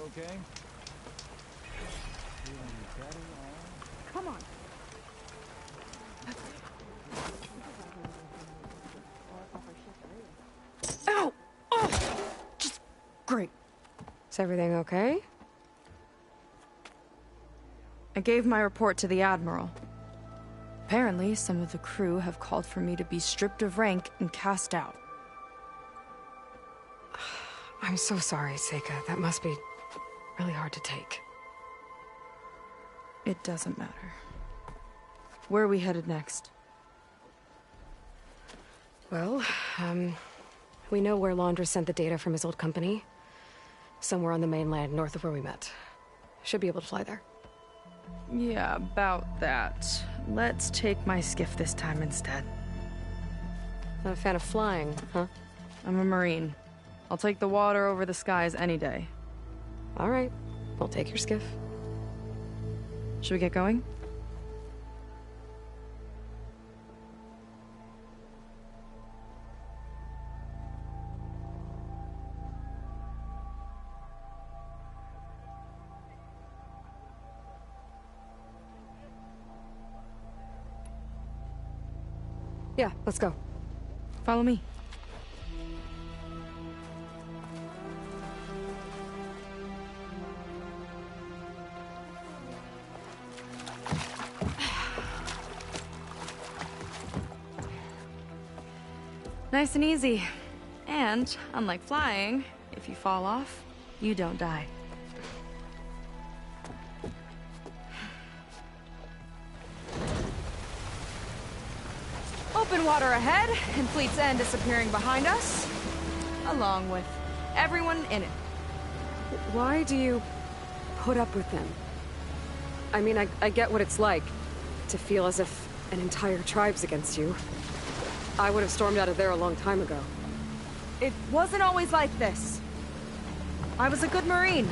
okay? Come on. Ow! Oh! Just great. Is everything okay? I gave my report to the Admiral. Apparently, some of the crew have called for me to be stripped of rank and cast out. I'm so sorry, Seika. That must be really hard to take. It doesn't matter. Where are we headed next? Well, we know where Laundra sent the data from his old company. Somewhere on the mainland, north of where we met. Should be able to fly there. Yeah, about that. Let's take my skiff this time instead. Not a fan of flying, huh? I'm a Marine. I'll take the water over the skies any day. All right. We'll take your skiff. Should we get going? Yeah, let's go. Follow me. Nice and easy. And, unlike flying, if you fall off, you don't die. Open water ahead, and Fleet's End disappearing behind us, along with everyone in it. Why do you put up with them? I mean, I get what it's like to feel as if an entire tribe's against you. I would have stormed out of there a long time ago. It wasn't always like this. I was a good Marine.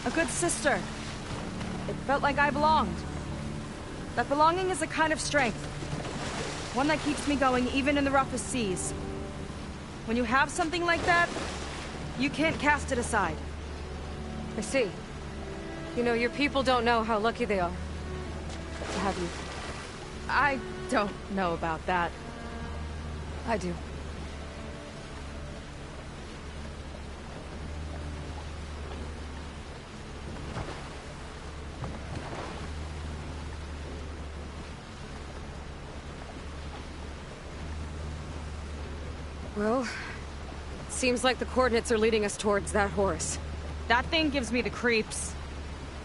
A good sister. It felt like I belonged. That belonging is a kind of strength. One that keeps me going even in the roughest seas. When you have something like that, you can't cast it aside. I see. You know, your people don't know how lucky they are to have you. I don't know about that. I do. Well, seems like the coordinates are leading us towards that horse. That thing gives me the creeps.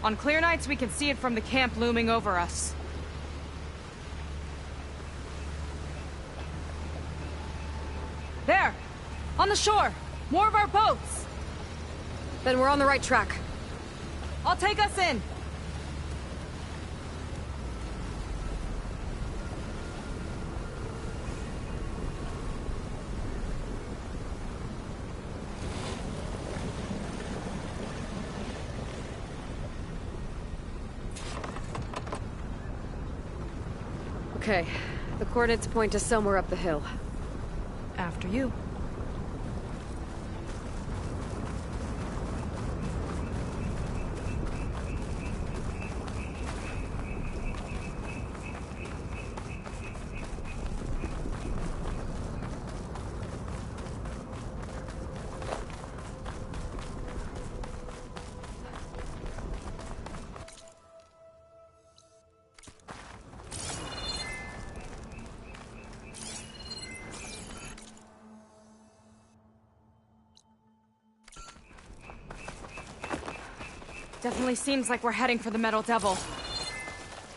On clear nights, we can see it from the camp looming over us. There! On the shore! More of our boats! Then we're on the right track. I'll take us in! Okay, the coordinates point to somewhere up the hill. After you. Definitely seems like we're heading for the Metal Devil.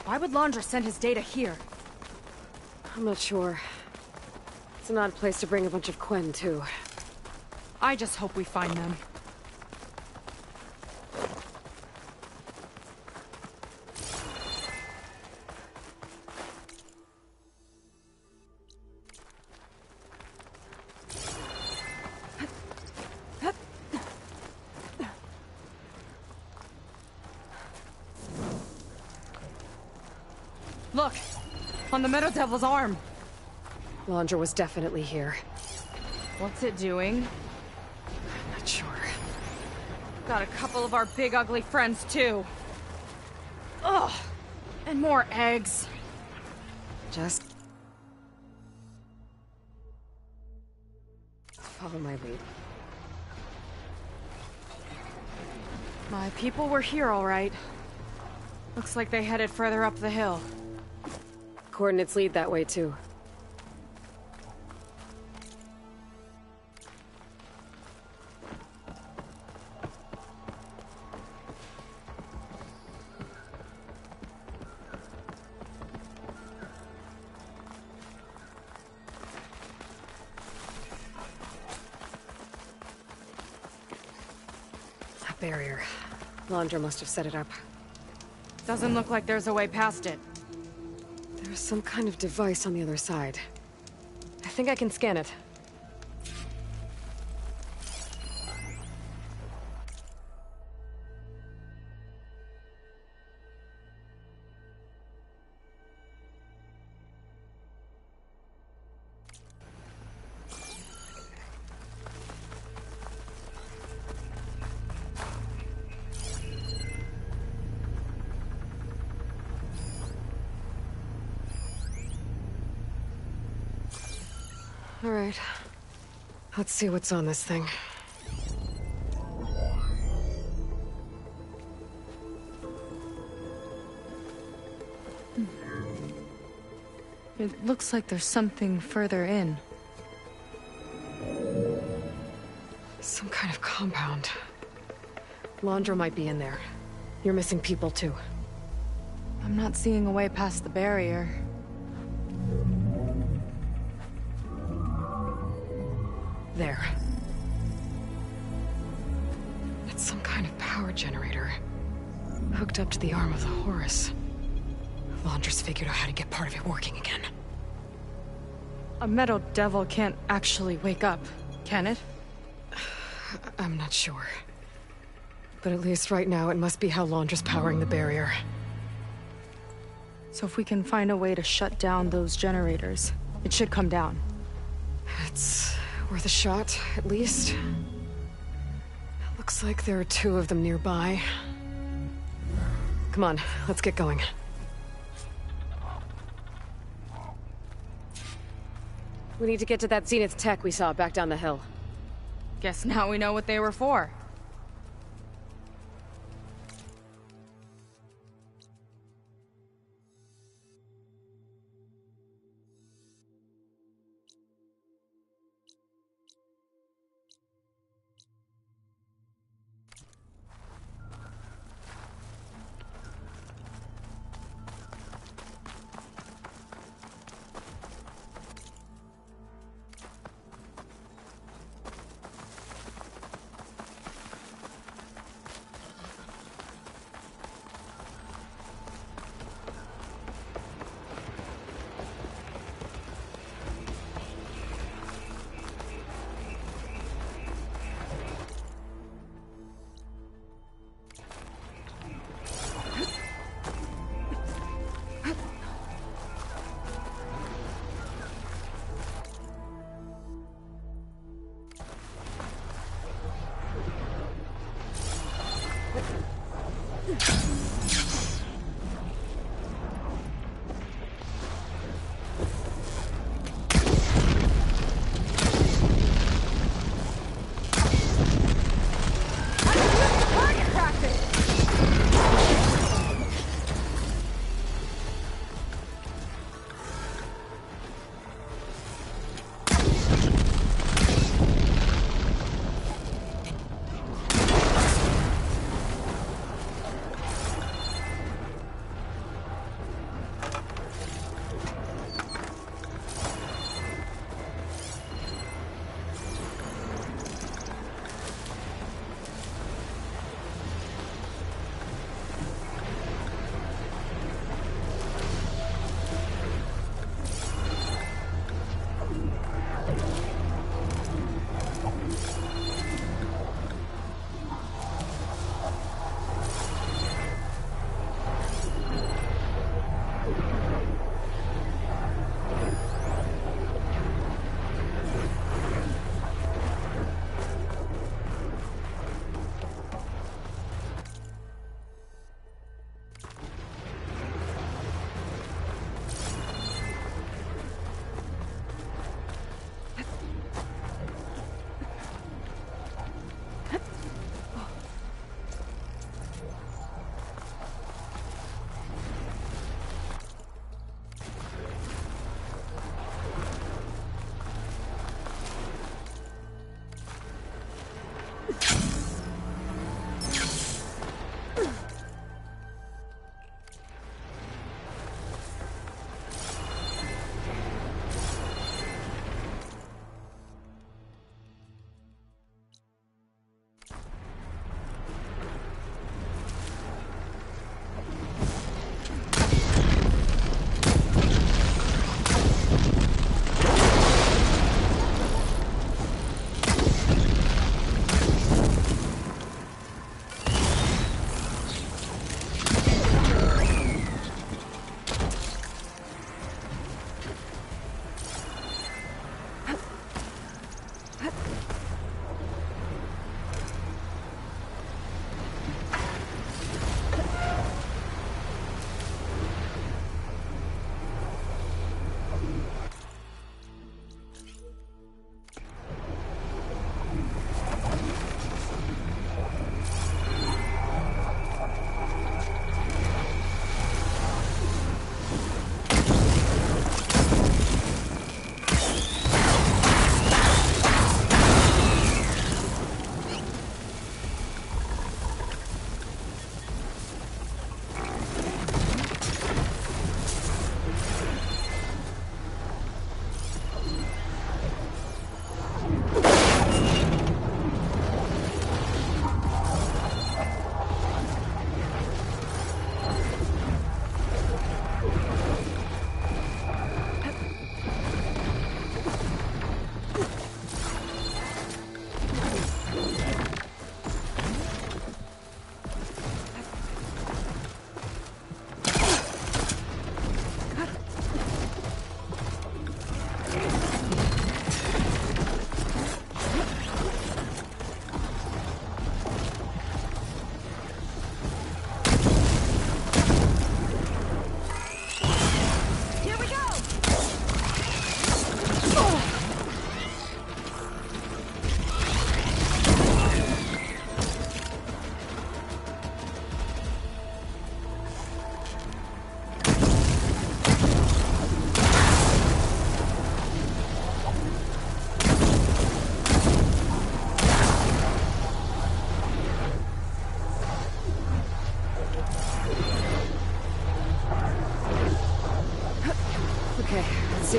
Why would Laundra send his data here? I'm not sure. It's an odd place to bring a bunch of Quen, too. I just hope we find them. Look! On the Metal Devil's arm! Laundra was definitely here. What's it doing? Not sure. Got a couple of our big ugly friends too. Ugh. And more eggs. Just follow my lead. My people were here all right. Looks like they headed further up the hill. Coordinates lead that way too. That barrier. Laundra must have set it up. Doesn't look like there's a way past it. There's some kind of device on the other side. I think I can scan it. All right. Let's see what's on this thing. It looks like there's something further in. Some kind of compound. Laundra might be in there. You're missing people too. I'm not seeing a way past the barrier. There. It's some kind of power generator. Hooked up to the arm of the Horus. Laundra's figured out how to get part of it working again. A metal devil can't actually wake up, can it? I'm not sure. But at least right now, it must be how Laundra's powering the barrier. So if we can find a way to shut down those generators, it should come down. It's worth a shot, at least. Looks like there are 2 of them nearby. Come on, let's get going. We need to get to that Zenith tech we saw back down the hill. Guess now we know what they were for.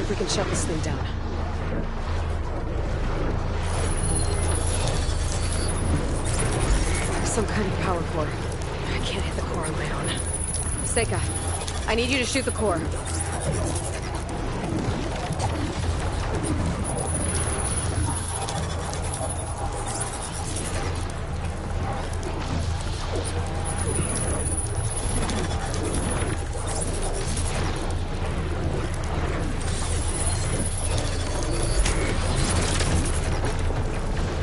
if we can shut this thing down. Some kind of power core. I can't hit the core on my own. Seika, I need you to shoot the core.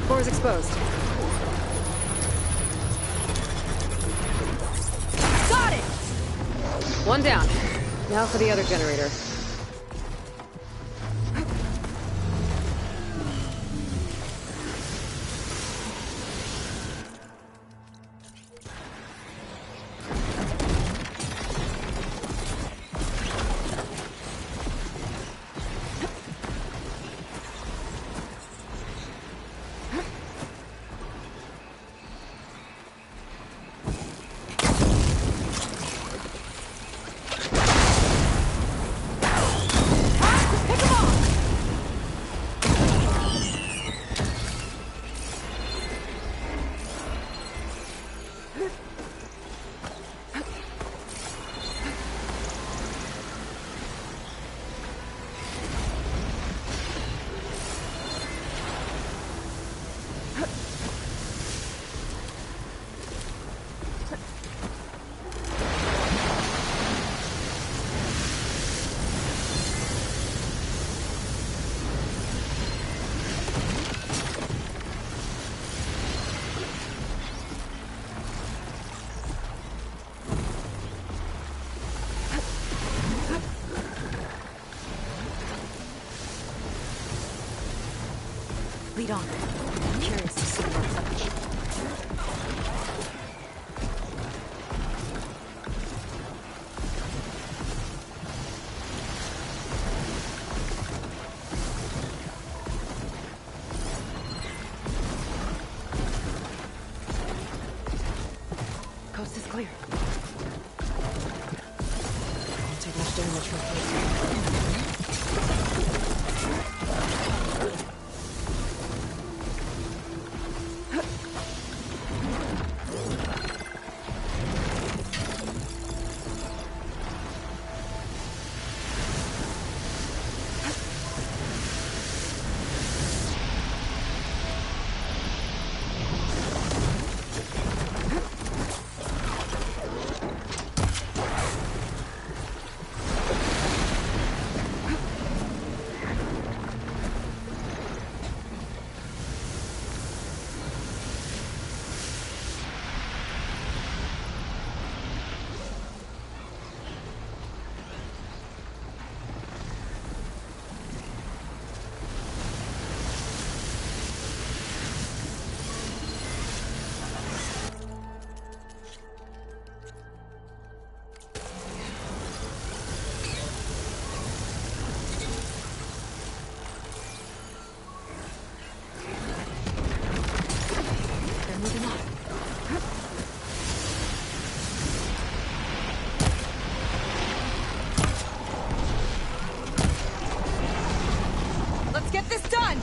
Core is exposed. Got it! One down. Now for the other generator. Lead on. I'm curious to see what's up. Coast is clear. Won't take much damage from here. Get this done!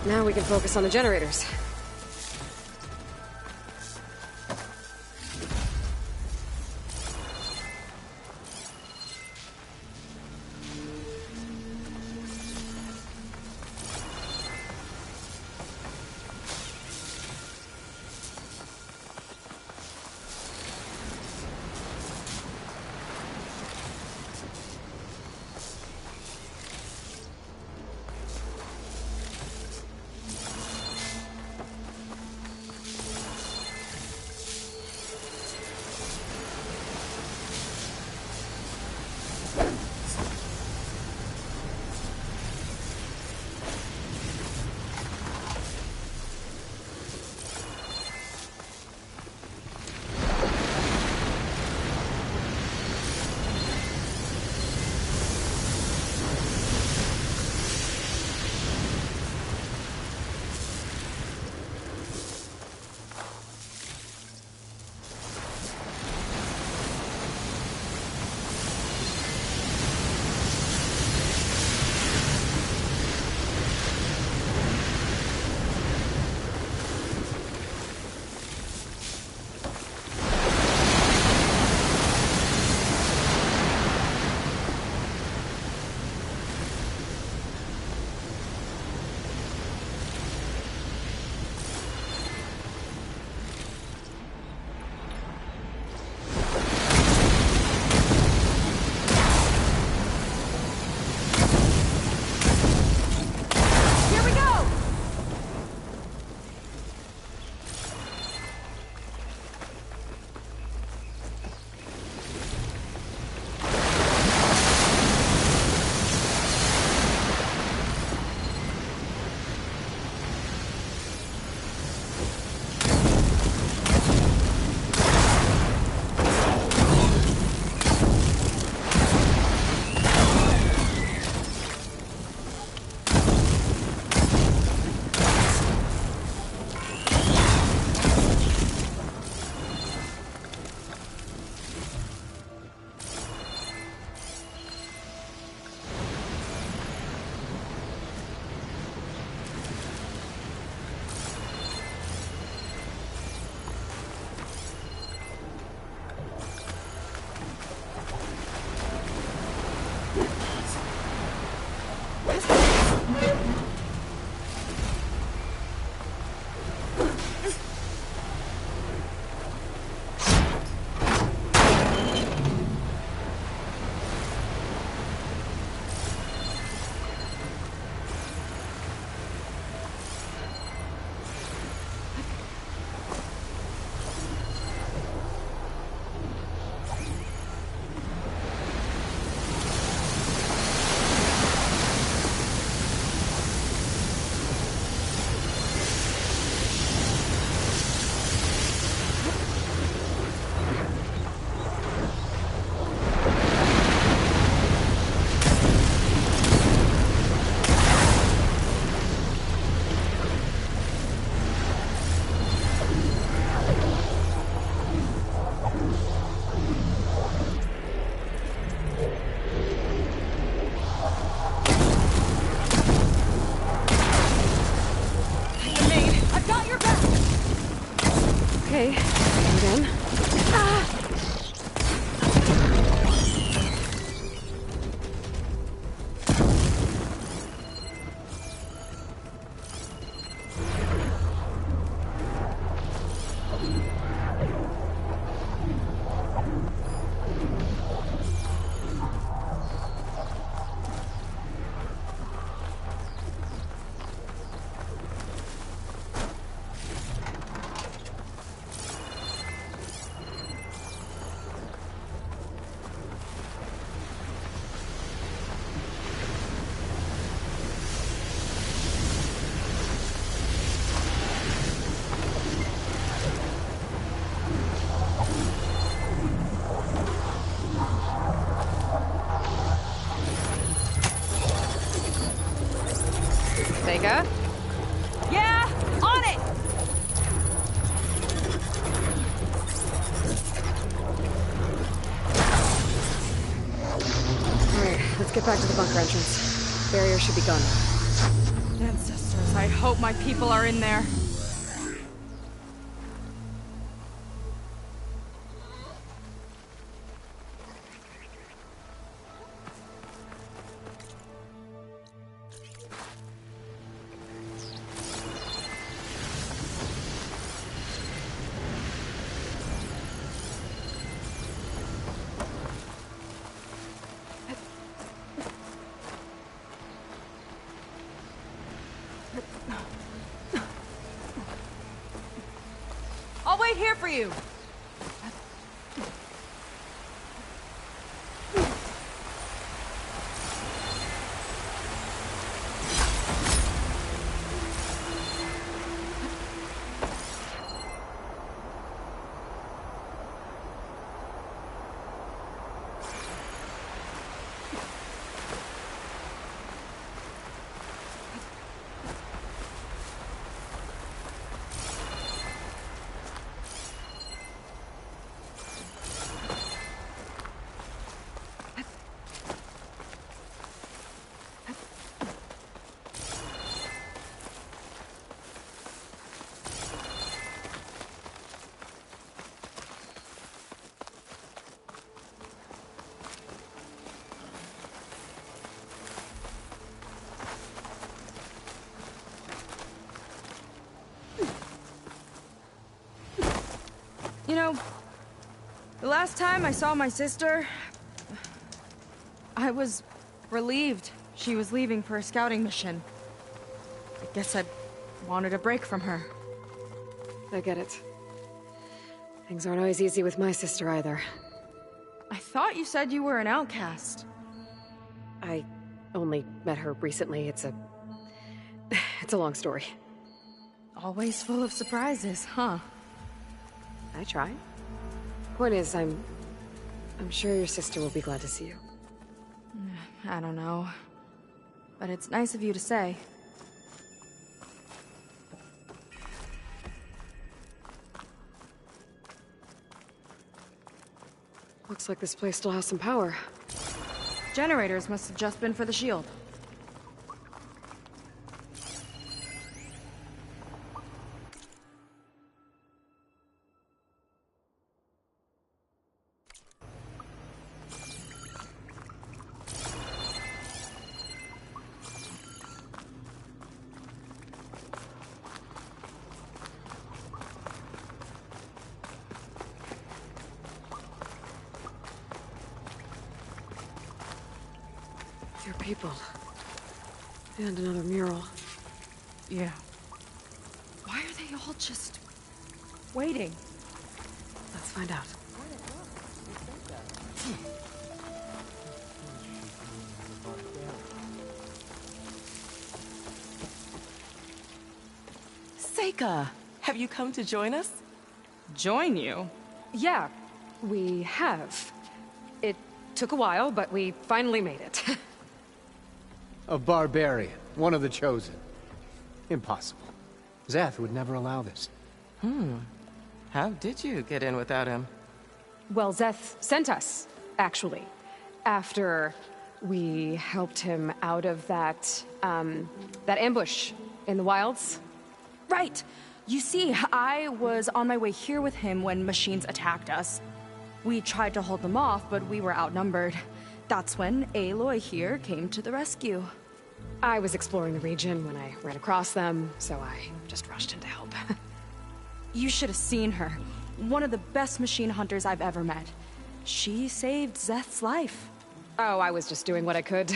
Now we can focus on the generators. Okay, again. Vega? Yeah, on it! Alright, let's get back to the bunker entrance. Barrier should be gone. Ancestors, I hope my people are in there. I'll wait here for you. You know, the last time I saw my sister, I was relieved she was leaving for a scouting mission. I guess I wanted a break from her. I get it. Things aren't always easy with my sister either. I thought you said you were an outcast. I only met her recently. It's a long story. Always full of surprises, huh? I try. Point is, I'm sure your sister will be glad to see you. I don't know. But it's nice of you to say. Looks like this place still has some power. Generators must have just been for the shield. Your people. And another mural. Yeah. Why are they all just waiting? Let's find out. Seika, have you come to join us? Join you? Yeah, we have. It took a while, but we finally made it. A barbarian, one of the chosen. Impossible. Zeth would never allow this. How did you get in without him? Well, Zeth sent us, actually. After we helped him out of that ambush in the wilds. Right. You see, I was on my way here with him when machines attacked us. We tried to hold them off, but we were outnumbered. That's when Aloy here came to the rescue. I was exploring the region when I ran across them, so I just rushed in to help. You should have seen her. One of the best machine hunters I've ever met. She saved Zeth's life. Oh, I was just doing what I could.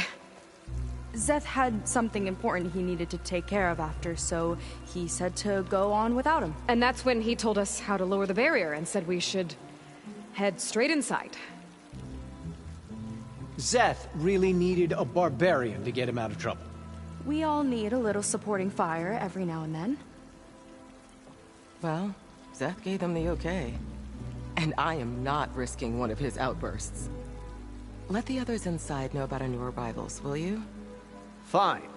Zeth had something important he needed to take care of after, so he said to go on without him. And that's when he told us how to lower the barrier and said we should head straight inside. Zeth really needed a barbarian to get him out of trouble. We all need a little supporting fire every now and then. Well, Zeth gave them the okay. And I am not risking one of his outbursts. Let the others inside know about our new arrivals, will you? Fine.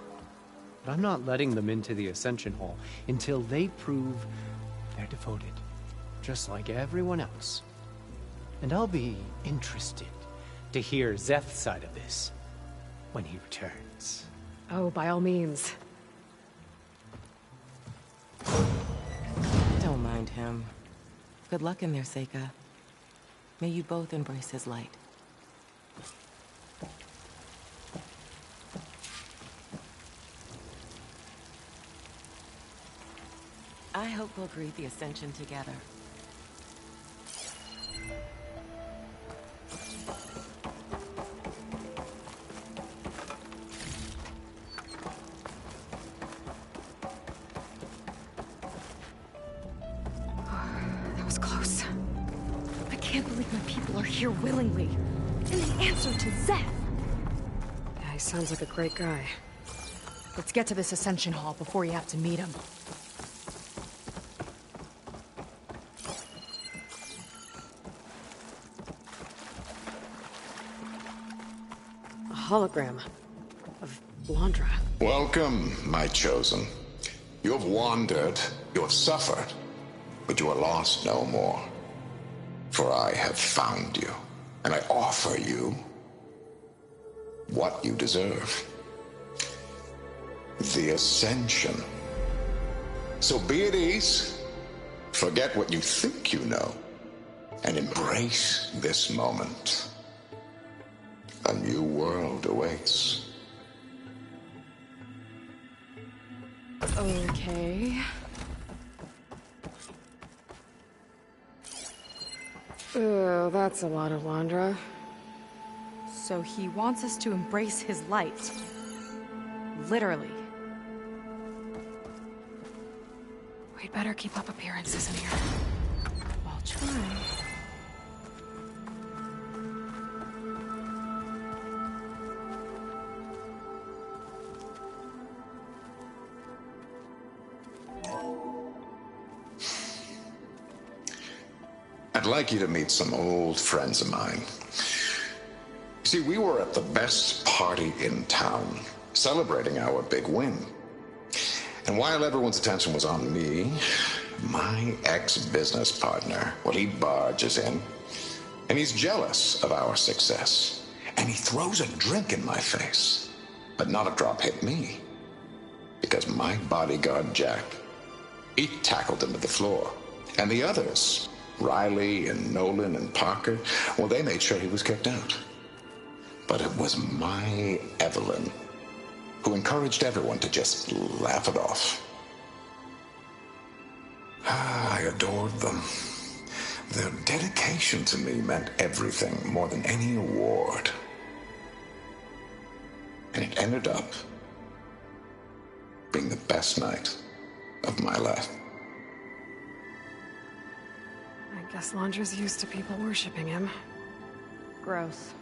But I'm not letting them into the Ascension Hall until they prove they're devoted. Just like everyone else. And I'll be interested to hear Zeth's side of this when he returns. Oh, by all means. find him. Good luck in there, Seika. May you both embrace his light. I hope we'll greet the Ascension together. That was close. I can't believe my people are here willingly. And they answer to Zeth. Yeah, he sounds like a great guy. Let's get to this Ascension Hall before you have to meet him. A hologram of Landra. Welcome, my chosen. You have wandered, you have suffered, but you are lost no more. For I have found you, and I offer you what you deserve. The Ascension. So be at ease, forget what you think you know, and embrace this moment. A new world awaits. Okay. Oh, that's a lot of Landra. So he wants us to embrace his light. Literally. We'd better keep up appearances in here. I'll try. I'd like you to meet some old friends of mine. See, we were at the best party in town, celebrating our big win. And while everyone's attention was on me, my ex-business partner, well, he barges in, and he's jealous of our success. And he throws a drink in my face, but not a drop hit me. Because my bodyguard, Jack, he tackled him to the floor. And the others, Riley and Nolan and Parker, well, they made sure he was kicked out. But it was my Evelyn who encouraged everyone to just laugh it off. I adored them. Their dedication to me meant everything, more than any award. And it ended up being the best night of my life. I guess Landra's used to people worshipping him. Gross.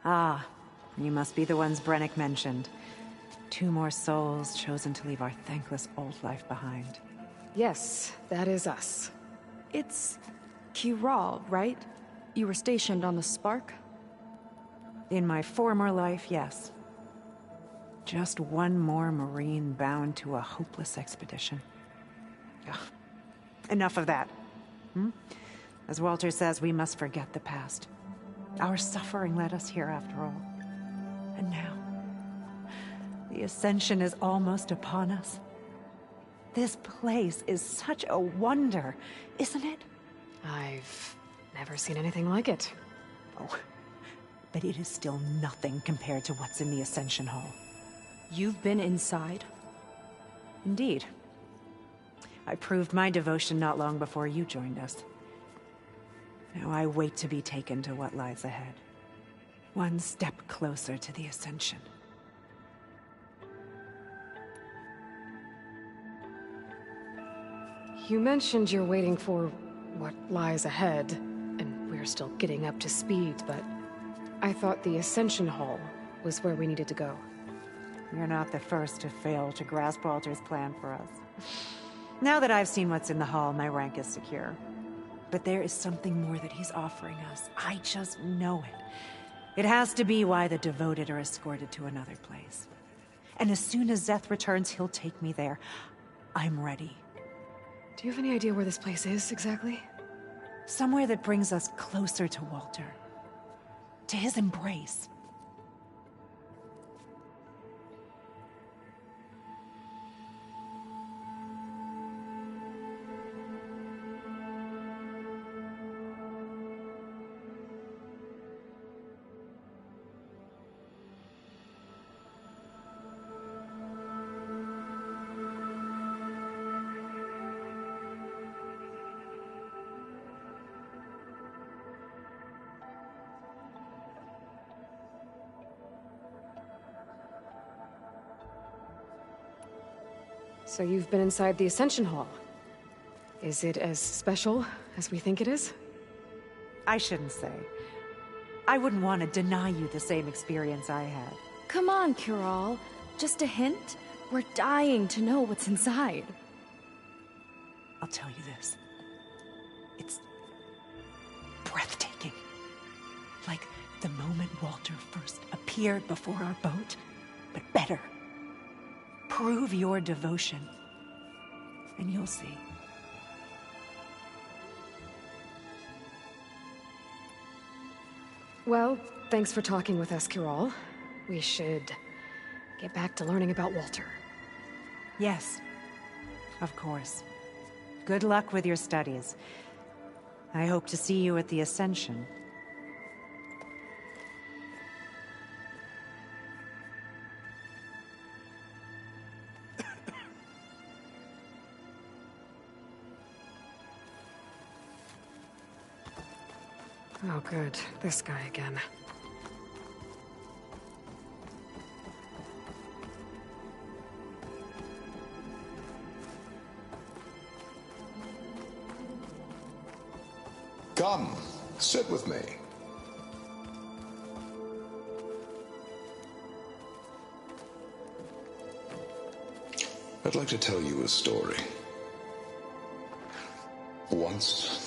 Ah, you must be the ones Brennick mentioned. 2 more souls chosen to leave our thankless old life behind. Yes, that is us. It's Kiral, right? You were stationed on the Spark? In my former life, yes. Just one more Marine bound to a hopeless expedition. Ugh. Enough of that. As Walter says, we must forget the past. Our suffering led us here after all. And now, the Ascension is almost upon us. This place is such a wonder, isn't it? I've never seen anything like it. Oh, but it is still nothing compared to what's in the Ascension Hall. You've been inside? Indeed. I proved my devotion not long before you joined us. Now I wait to be taken to what lies ahead. One step closer to the Ascension. You mentioned you're waiting for what lies ahead, and we're still getting up to speed, but I thought the Ascension Hall was where we needed to go. You're not the first to fail to grasp Walter's plan for us. Now that I've seen what's in the hall, my rank is secure. But there is something more that he's offering us. I just know it. It has to be why the devoted are escorted to another place. And as soon as Zeth returns, he'll take me there. I'm ready. Do you have any idea where this place is, exactly? Somewhere that brings us closer to Walter. To his embrace. So you've been inside the Ascension Hall. Is it as special as we think it is? I shouldn't say. I wouldn't want to deny you the same experience I had. Come on, Kiral. Just a hint? We're dying to know what's inside. I'll tell you this. It's breathtaking. Like the moment Walter first appeared before our boat, but better. Prove your devotion, and you'll see. Well, thanks for talking with us, Kiral. We should get back to learning about Walter. Yes, of course. Good luck with your studies. I hope to see you at the Ascension. Oh, good. This guy again. Come, sit with me. I'd like to tell you a story. Once,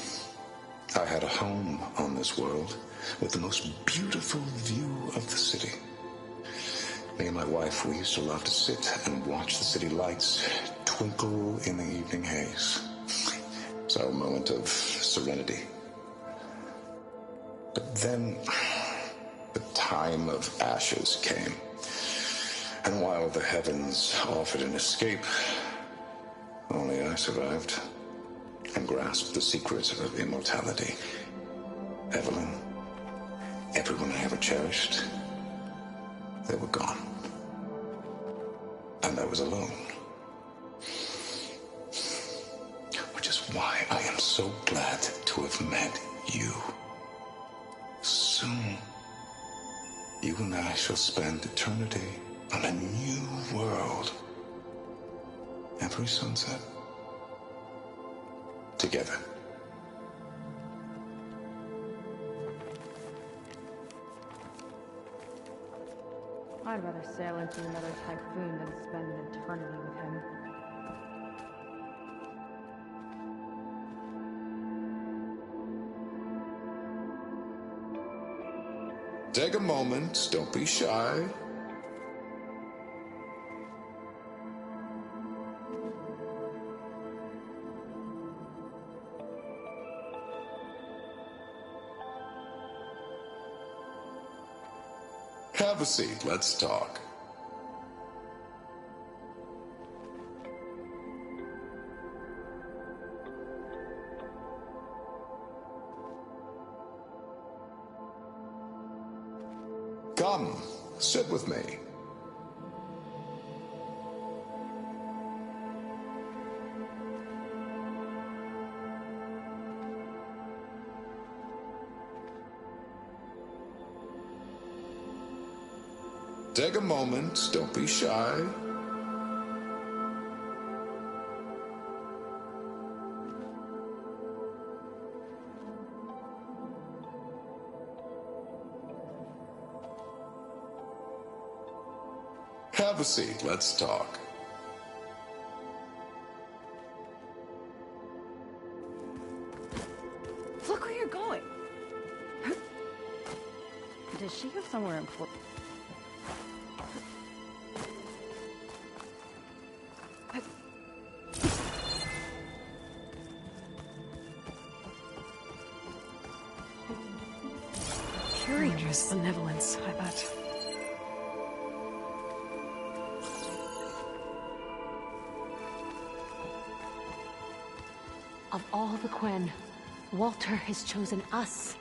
I had a home on this world with the most beautiful view of the city. Me and my wife, we used to love to sit and watch the city lights twinkle in the evening haze. It's our moment of serenity. But then, the time of ashes came. And while the heavens offered an escape, only I survived and grasped the secrets of immortality. Evelyn, everyone I ever cherished, they were gone. And I was alone. Which is why I am so glad to have met you. Soon, you and I shall spend eternity on a new world. Every sunset. Together. I'd rather sail into another typhoon than spend an eternity with him. Take a moment, don't be shy. Have a seat, let's talk. Come, sit with me. Take a moment, don't be shy. Have a seat. Let's talk. Look where you're going. Does she have somewhere important? Curious benevolence, I bet. Of all the Quen, Walter has chosen us.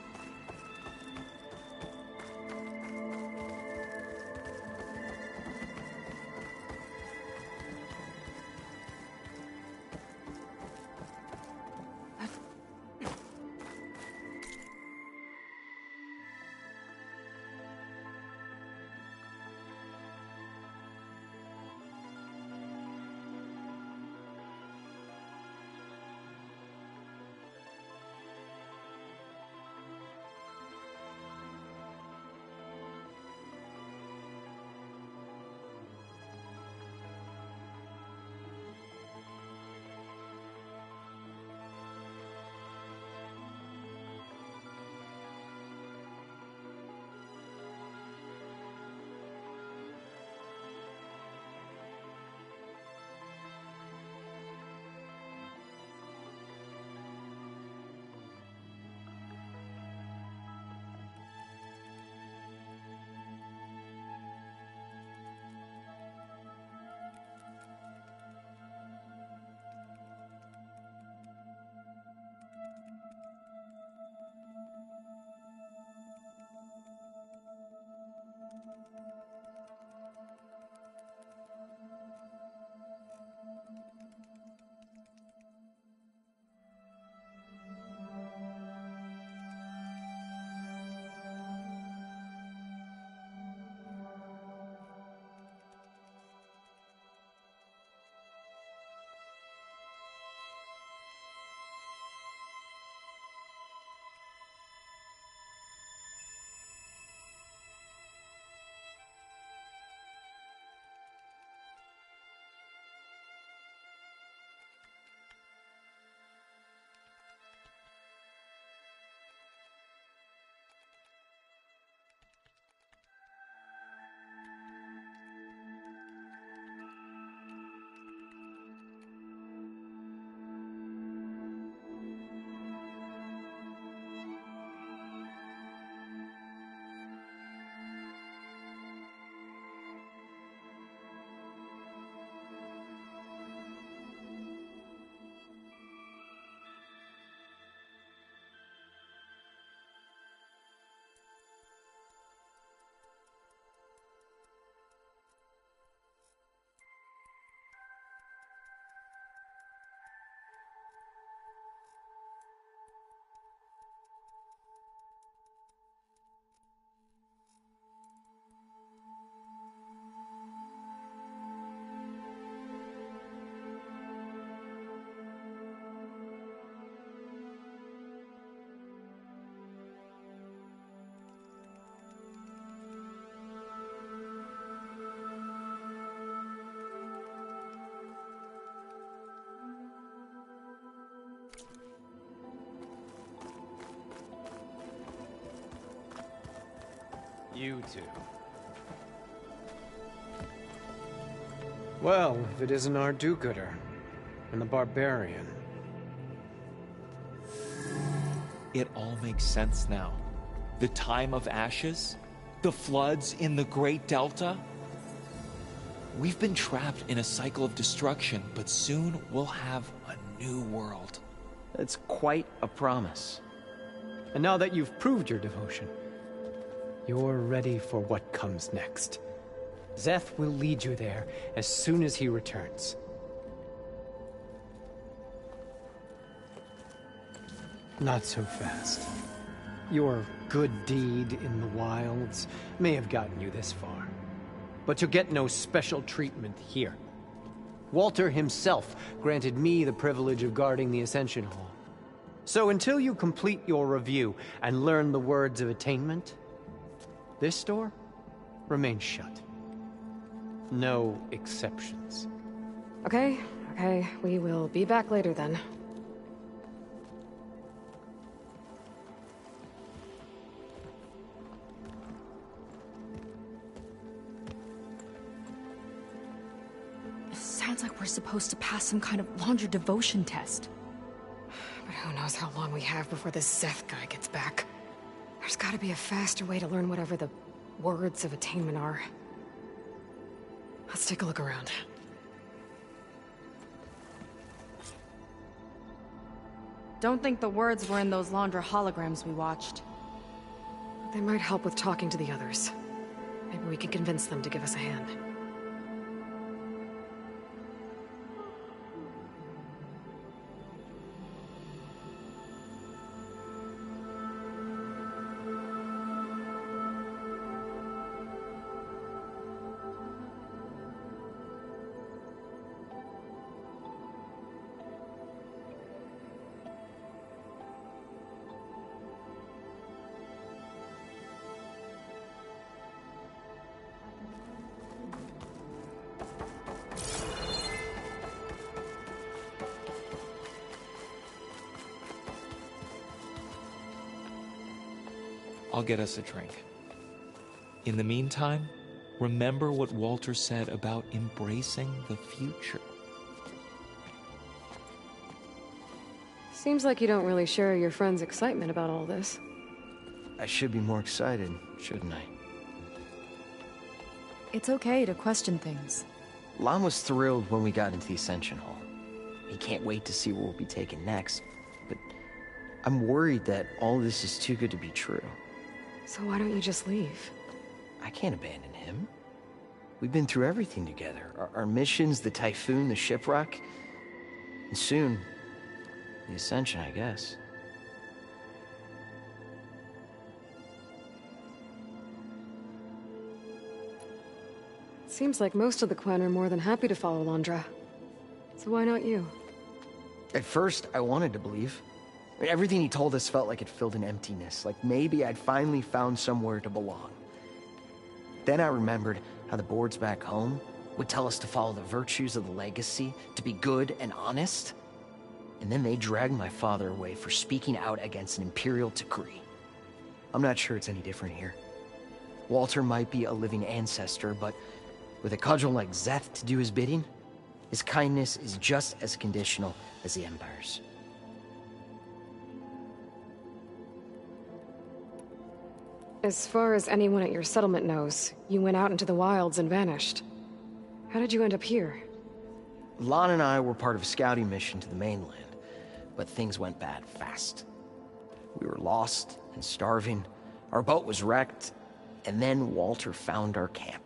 You two. Well, if it isn't our do-gooder and the barbarian. It all makes sense now. The time of ashes, the floods in the Great Delta. We've been trapped in a cycle of destruction, but soon we'll have a new world. That's quite a promise. And now that you've proved your devotion, you're ready for what comes next. Szeth will lead you there as soon as he returns. Not so fast. Your good deed in the wilds may have gotten you this far, but you'll get no special treatment here. Walter himself granted me the privilege of guarding the Ascension Hall. So until you complete your review and learn the words of attainment, this door remains shut. No exceptions. Okay, okay. We will be back later then. Sounds like we're supposed to pass some kind of Laundra devotion test. But who knows how long we have before this Zeth guy gets back. There's gotta be a faster way to learn whatever the words of attainment are. Let's take a look around. Don't think the words were in those Laundra holograms we watched. They might help with talking to the others. Maybe we can convince them to give us a hand. I'll get us a drink. In the meantime, remember what Walter said about embracing the future. Seems like you don't really share your friend's excitement about all this. I should be more excited, shouldn't I? It's okay to question things. Lon was thrilled when we got into the Ascension Hall. He can't wait to see where we'll be taken next, but I'm worried that all this is too good to be true. So why don't you just leave? I can't abandon him. We've been through everything together. Our missions, the Typhoon, the shipwreck. And soon, the Ascension, I guess. Seems like most of the clan are more than happy to follow Laundra. So why not you? At first, I wanted to believe. I mean, everything he told us felt like it filled an emptiness, like maybe I'd finally found somewhere to belong. Then I remembered how the boards back home would tell us to follow the virtues of the legacy, to be good and honest. And then they dragged my father away for speaking out against an imperial decree. I'm not sure it's any different here. Walter might be a living ancestor, but with a cudgel like Zeth to do his bidding, his kindness is just as conditional as the Empire's. As far as anyone at your settlement knows, you went out into the wilds and vanished. How did you end up here? Lon and I were part of a scouting mission to the mainland, but things went bad fast. We were lost and starving, our boat was wrecked, and then Walter found our camp.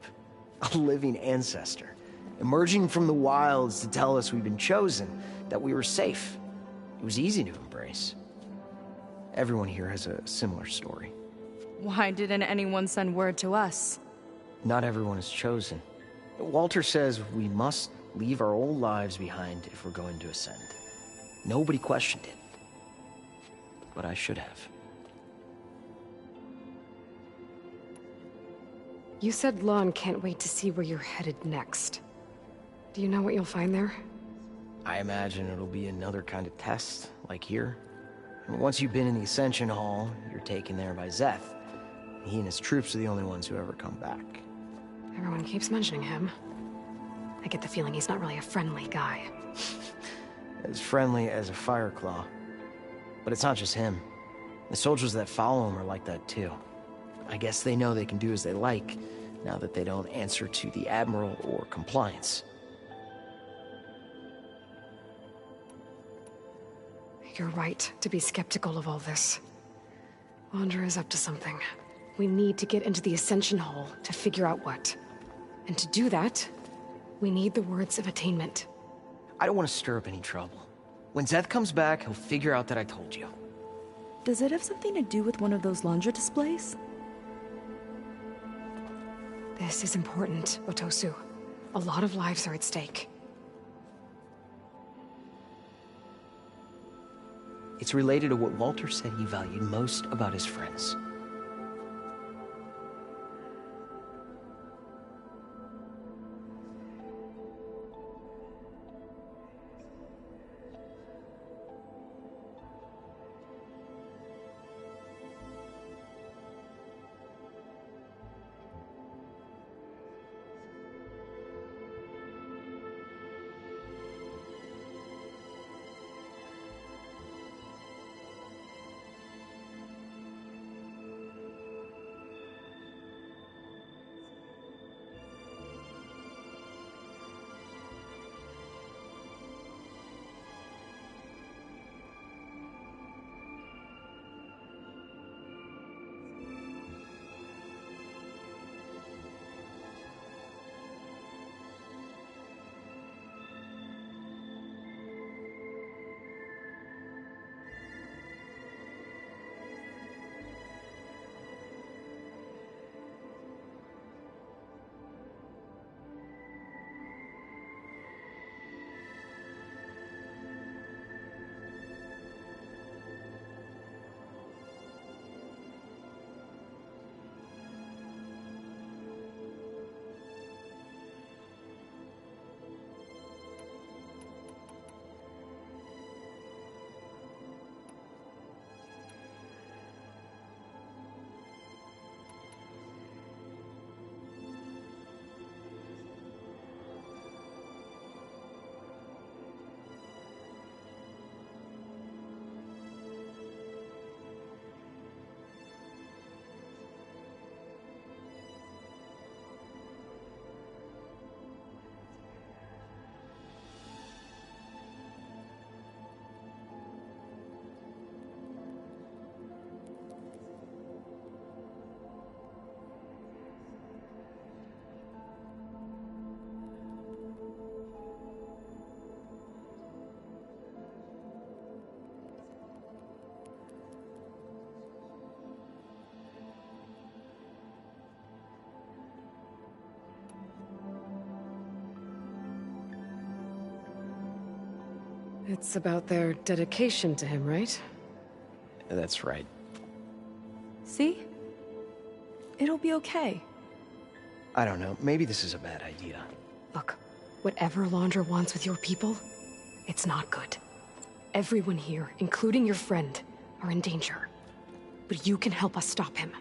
A living ancestor, emerging from the wilds to tell us we'd been chosen, that we were safe. It was easy to embrace. Everyone here has a similar story. Why didn't anyone send word to us? Not everyone is chosen. Walter says we must leave our old lives behind if we're going to ascend. Nobody questioned it. But I should have. You said Lon can't wait to see where you're headed next. Do you know what you'll find there? I imagine it'll be another kind of test, like here. And once you've been in the Ascension Hall, you're taken there by Zeth. He and his troops are the only ones who ever come back. Everyone keeps mentioning him. I get the feeling he's not really a friendly guy. As friendly as a Fireclaw. But it's not just him. The soldiers that follow him are like that too. I guess they know they can do as they like, now that they don't answer to the Admiral or compliance. You're right to be skeptical of all this. Laundra is up to something. We need to get into the Ascension Hall to figure out what. And to do that, we need the words of attainment. I don't want to stir up any trouble. When Zeth comes back, he'll figure out that I told you. Does it have something to do with one of those Laundra displays? This is important, Otosu. A lot of lives are at stake. It's related to what Walter said he valued most about his friends. It's about their dedication to him, right? That's right. See? It'll be okay. I don't know, maybe this is a bad idea. Look, whatever Alondra wants with your people, it's not good. Everyone here, including your friend, are in danger. But you can help us stop him.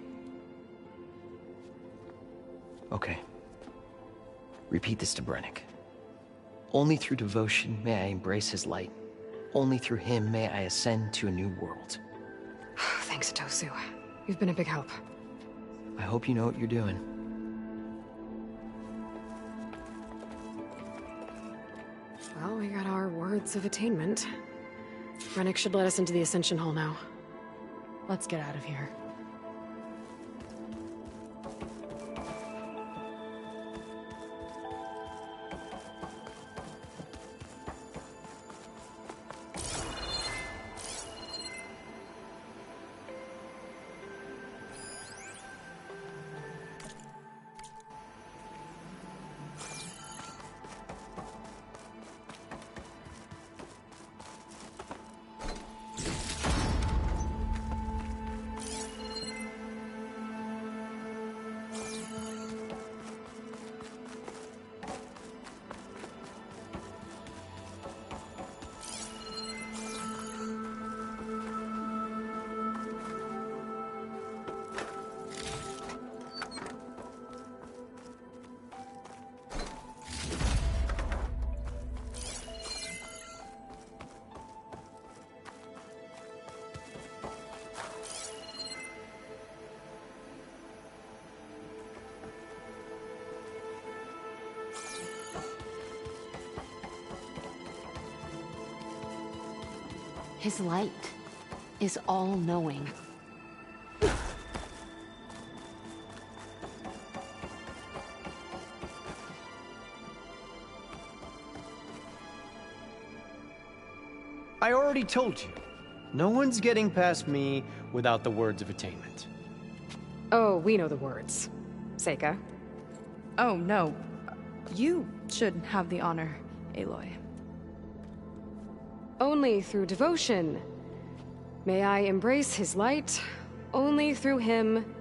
Okay. Repeat this to Brennick. Only through devotion may I embrace his light. Only through him may I ascend to a new world. Thanks, Tosu. You've been a big help. I hope you know what you're doing. Well, we got our words of attainment. Brennick should let us into the Ascension Hall now. Let's get out of here. His light is all-knowing. I already told you. No one's getting past me without the words of attainment. Oh, we know the words. Seika. Oh, no. You should have the honor, Aloy. Only through devotion may I embrace his light. Only through him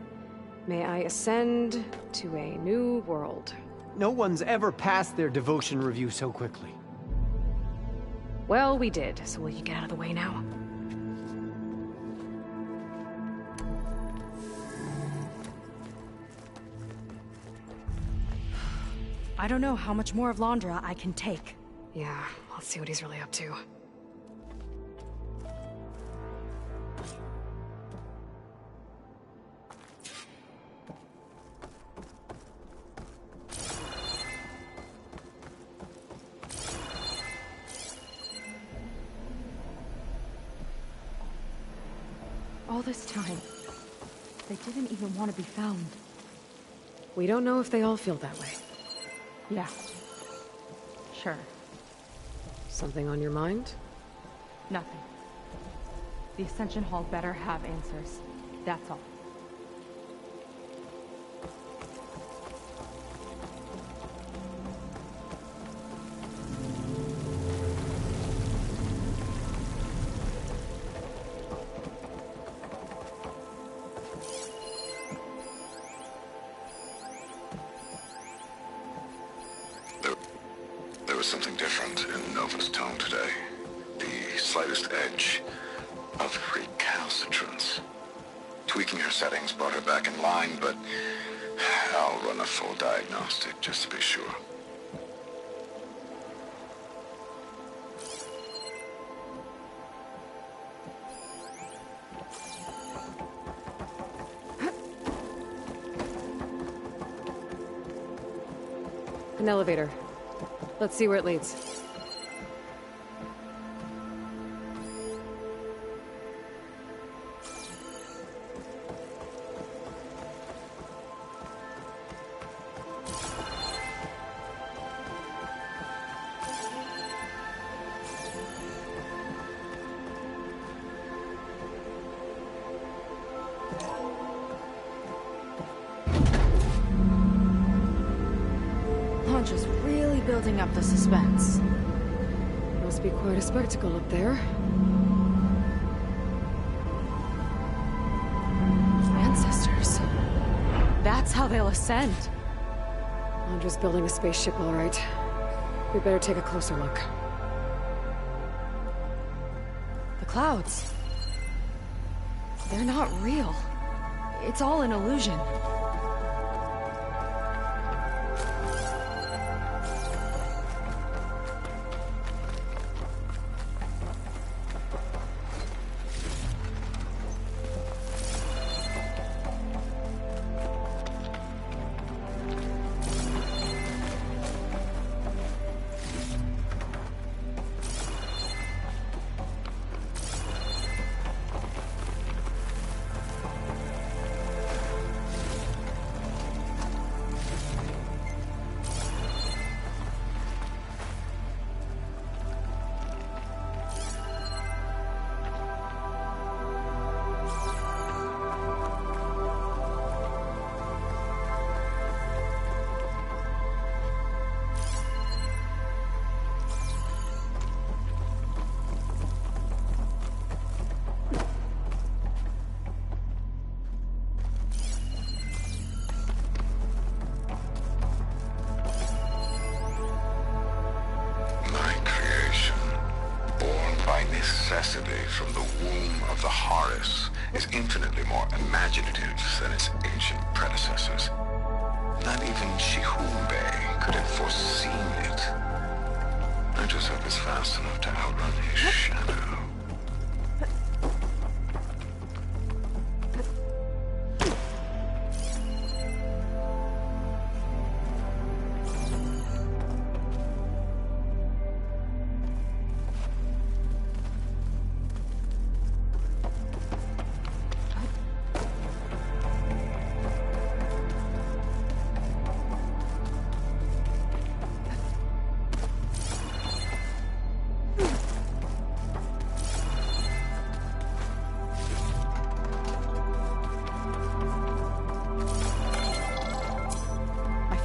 may I ascend to a new world. No one's ever passed their devotion review so quickly. Well, we did, so will you get out of the way now? I don't know how much more of Londra I can take. Yeah, let's see what he's really up to. All this time, they didn't even want to be found. We don't know if they all feel that way. Yeah. Sure. Something on your mind? Nothing. The Ascension Hall better have answers. That's all. There was something different in Nova's tone today. The slightest edge of recalcitrance. Tweaking her settings brought her back in line, but I'll run a full diagnostic just to be sure. An elevator. Let's see where it leads. Just really building up the suspense. We'll Must be quite a spectacle up there. Ancestors. That's how they'll ascend. Andra's building a spaceship, all right. We better take a closer look. The clouds. They're not real. It's all an illusion. From the womb of the Horus is infinitely more imaginative than its ancient predecessors. Not even Shihumbe could have foreseen it. I just hope it's fast enough to outrun his shadow.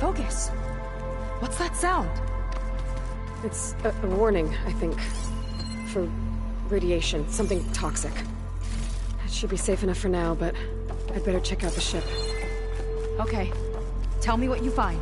Focus. What's that sound? It's a warning, I think. For radiation, something toxic. It should be safe enough for now, but I'd better check out the ship. Okay. Tell me what you find.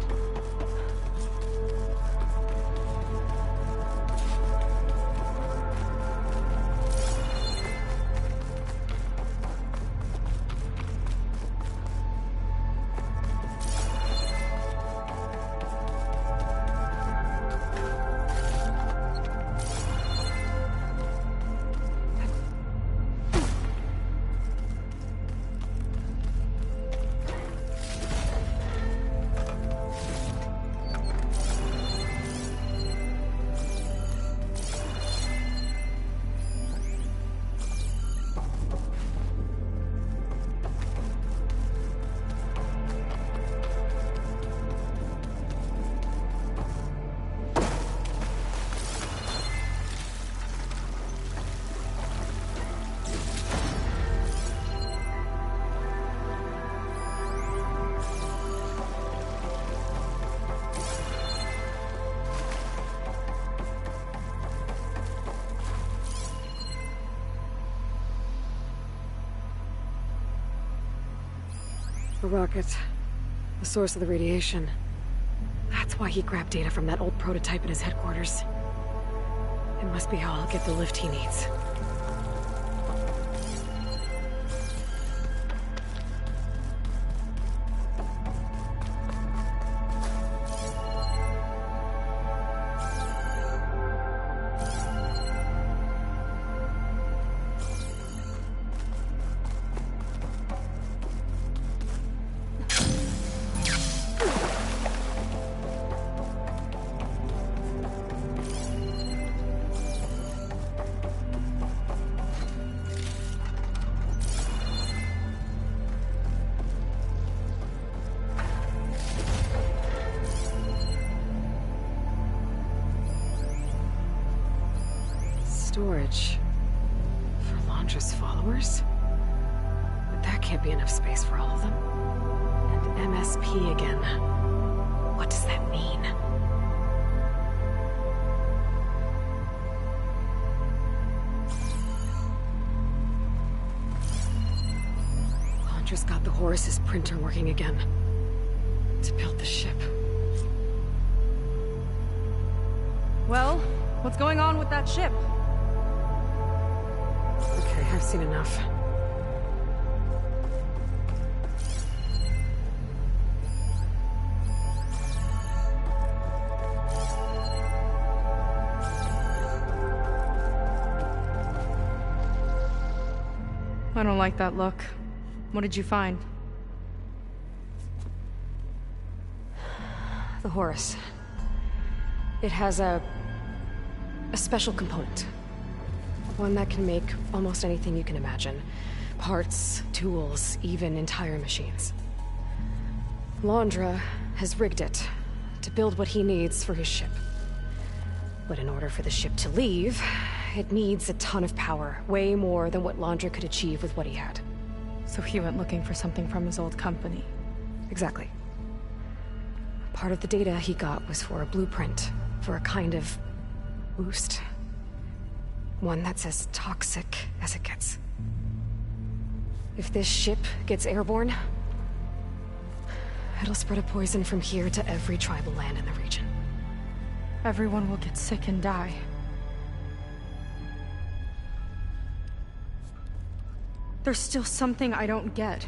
A rocket. The source of the radiation. That's why he grabbed data from that old prototype in his headquarters. It must be how I'll get the lift he needs. Storage. For Londra's followers? But that can't be enough space for all of them. And MSP again. What does that mean? Just got the Horus's printer working again. To build the ship. Well, what's going on with that ship? Okay, I've seen enough. I don't like that look. What did you find? The Horus. It has a special component. One that can make almost anything you can imagine. Parts, tools, even entire machines. Londra has rigged it to build what he needs for his ship. But in order for the ship to leave, it needs a ton of power, way more than what Londra could achieve with what he had. So he went looking for something from his old company. Exactly. Part of the data he got was for a blueprint, for a kind of boost. One that's as toxic as it gets. If this ship gets airborne, it'll spread a poison from here to every tribal land in the region. Everyone will get sick and die. There's still something I don't get.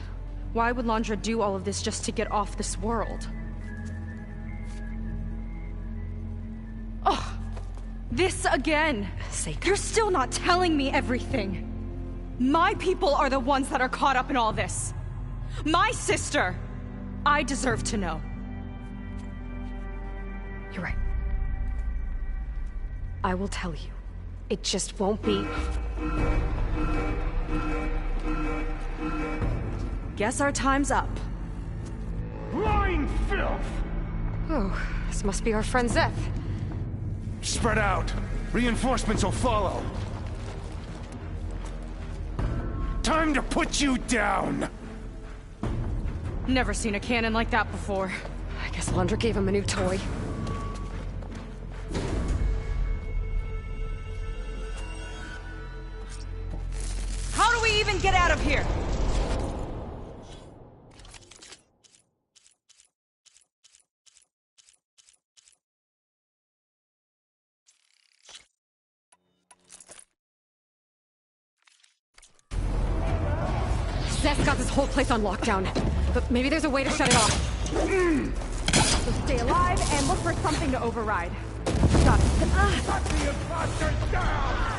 Why would Londra do all of this just to get off this world? Oh, this again! Seika. You're still not telling me everything. My people are the ones that are caught up in all this. My sister! I deserve to know. You're right. I will tell you. It just won't be... Guess our time's up. Lying filth! Oh, this must be our friend Zeth. Spread out. Reinforcements will follow. Time to put you down! Never seen a cannon like that before. I guess Londra gave him a new toy. How do we even get out of here? Zeth's got this whole place on lockdown, but maybe there's a way to shut it off. So stay alive and look for something to override. Got it. Cut the imposters down!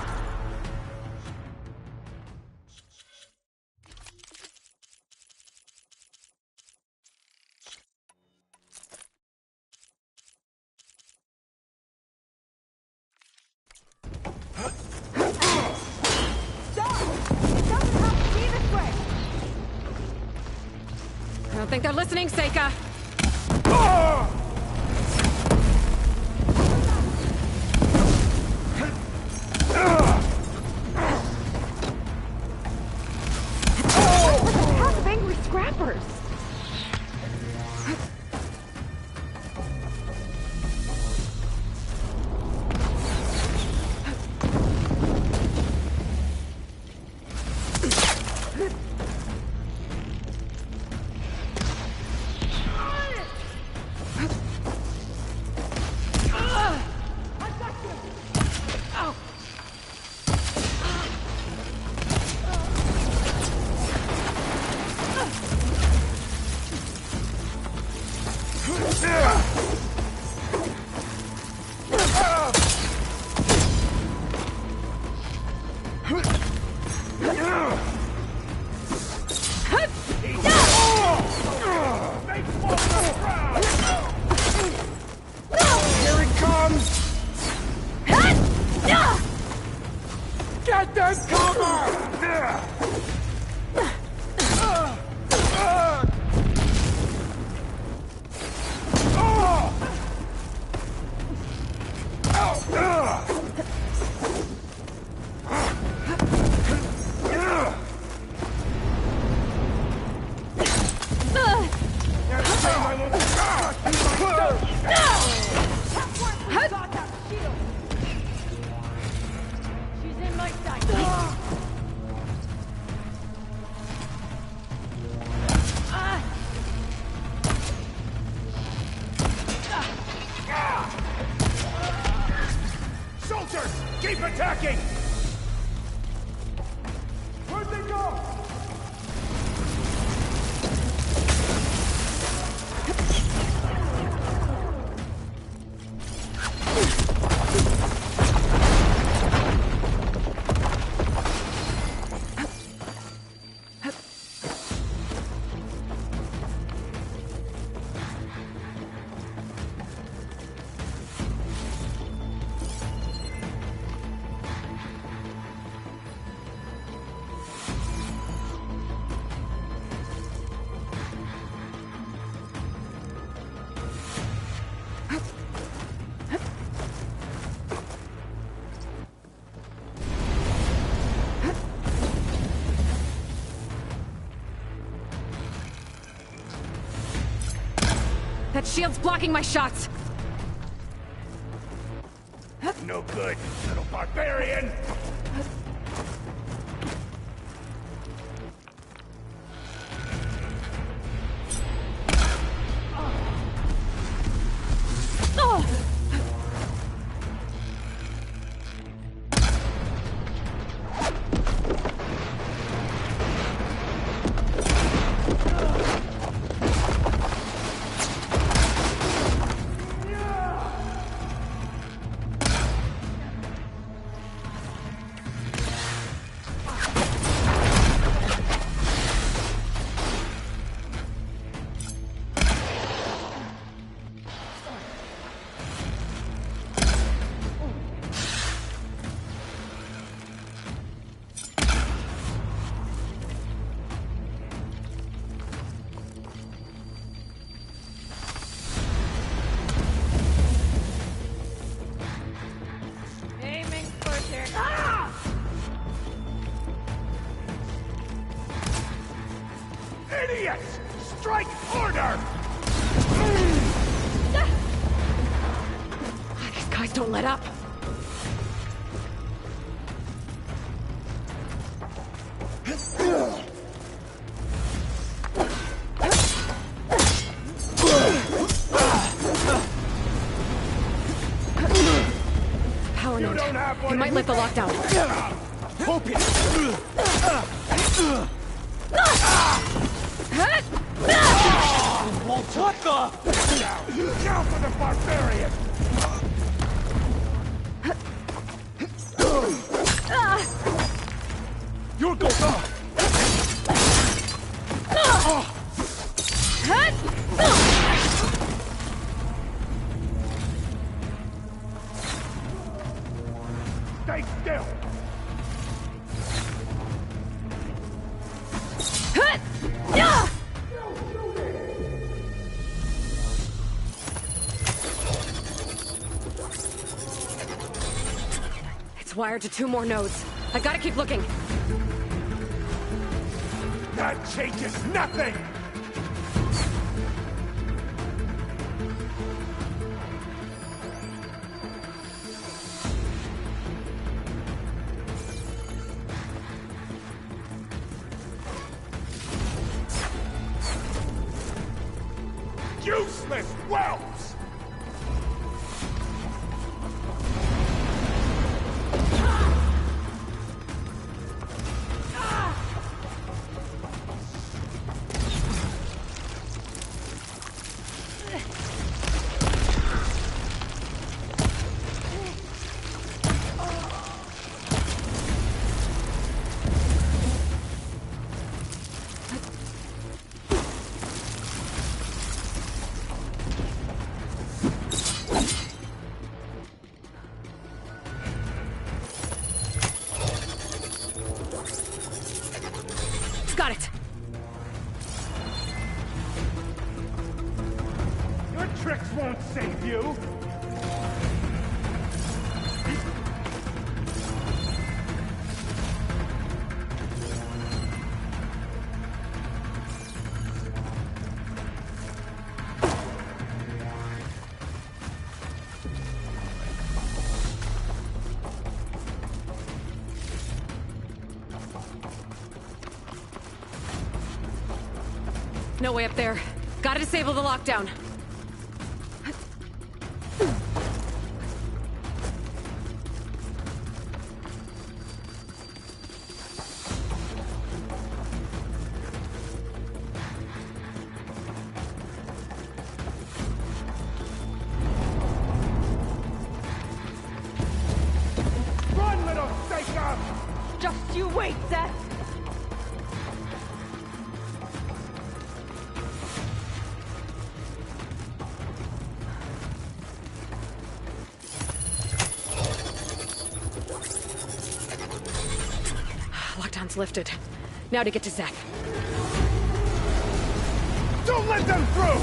I don't think they're listening, Seika. Pack of angry scrappers. That shield's blocking my shots! No good, little barbarian! Idiots! Strike order! These guys don't let up. Power node. They might lift the lockdown. Hope it. What the? Now for the barbarian! You're going off! Stay still! It's wired to 2 more nodes. I gotta keep looking. That changes nothing! Useless whelps! Got it! Your tricks won't save you! No way up there. Gotta disable the lockdown. Run, little psycho! Just you wait, Seth! Lockdown's lifted. Now to get to Zach. Don't let them through!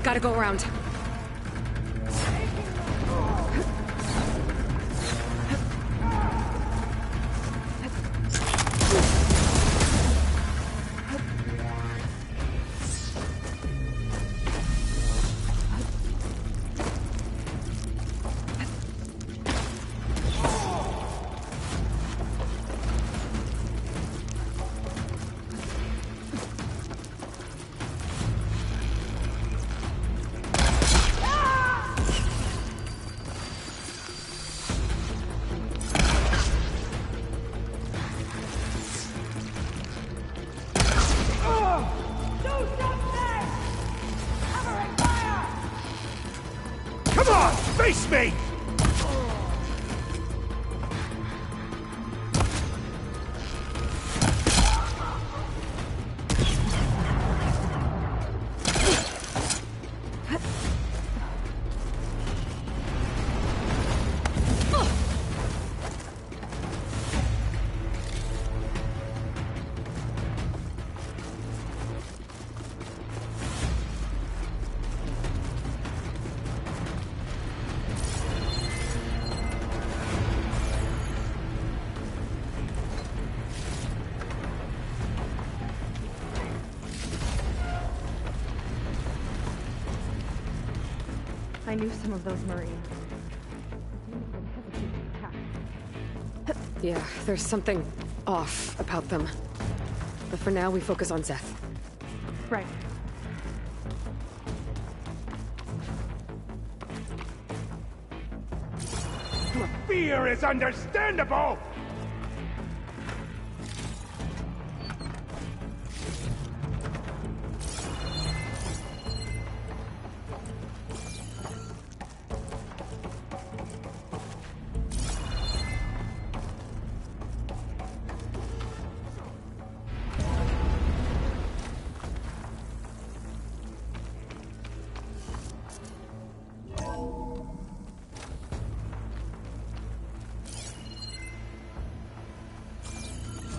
Gotta go around. Face me! I knew some of those Marines. Yeah, there's something off about them. But for now, we focus on Zeth. Right. Your fear is understandable!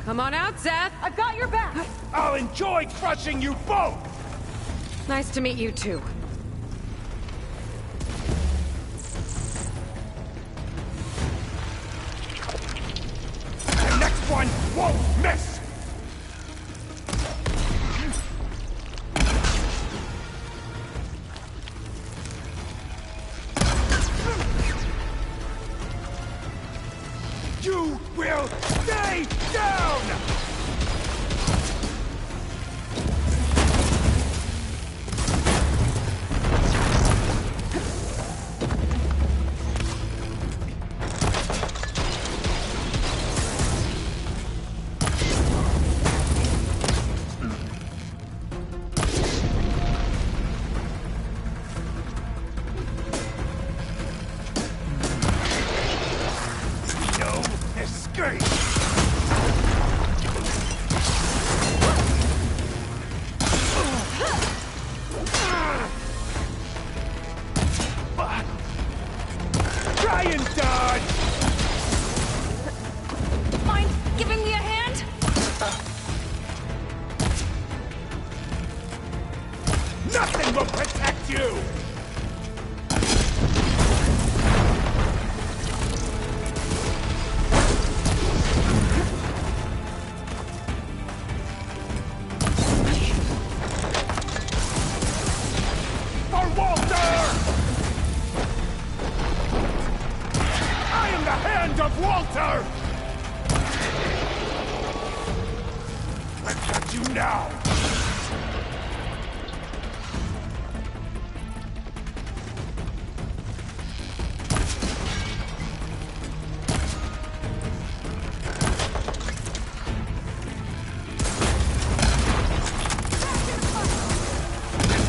Come on out, Zeth! I've got your back! I'll enjoy crushing you both! Nice to meet you, too. The next one won't miss! You will stay down! No escape! Try and dodge! Mind giving me a hand? Nothing will protect you! For Walter! I am the hand of Walter! I've got you now!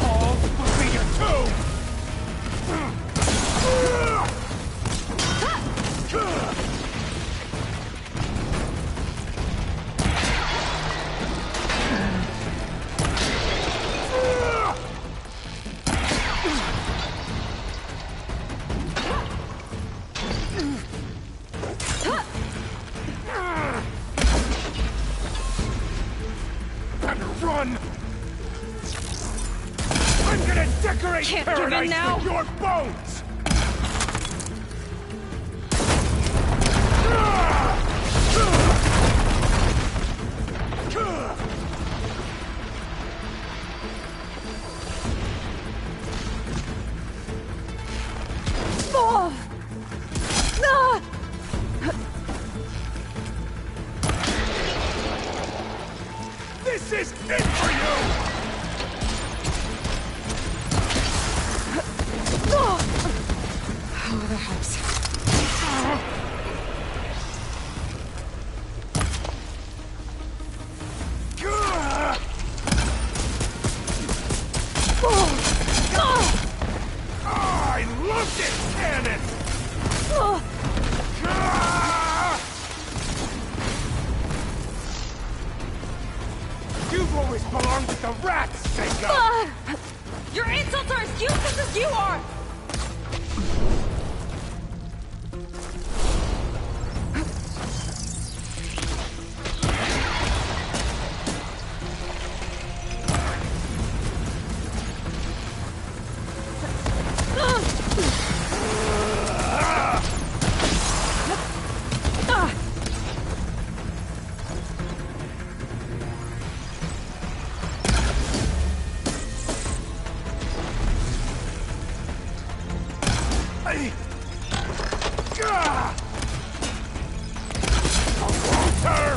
All will be your tomb! Time to run! I'm gonna decorate Can't give in paradise now. with your bones! This is it for you! Oh, that helps. I love this cannon! You've always belonged with the rats, Seiko! Your insults are as useless as you are!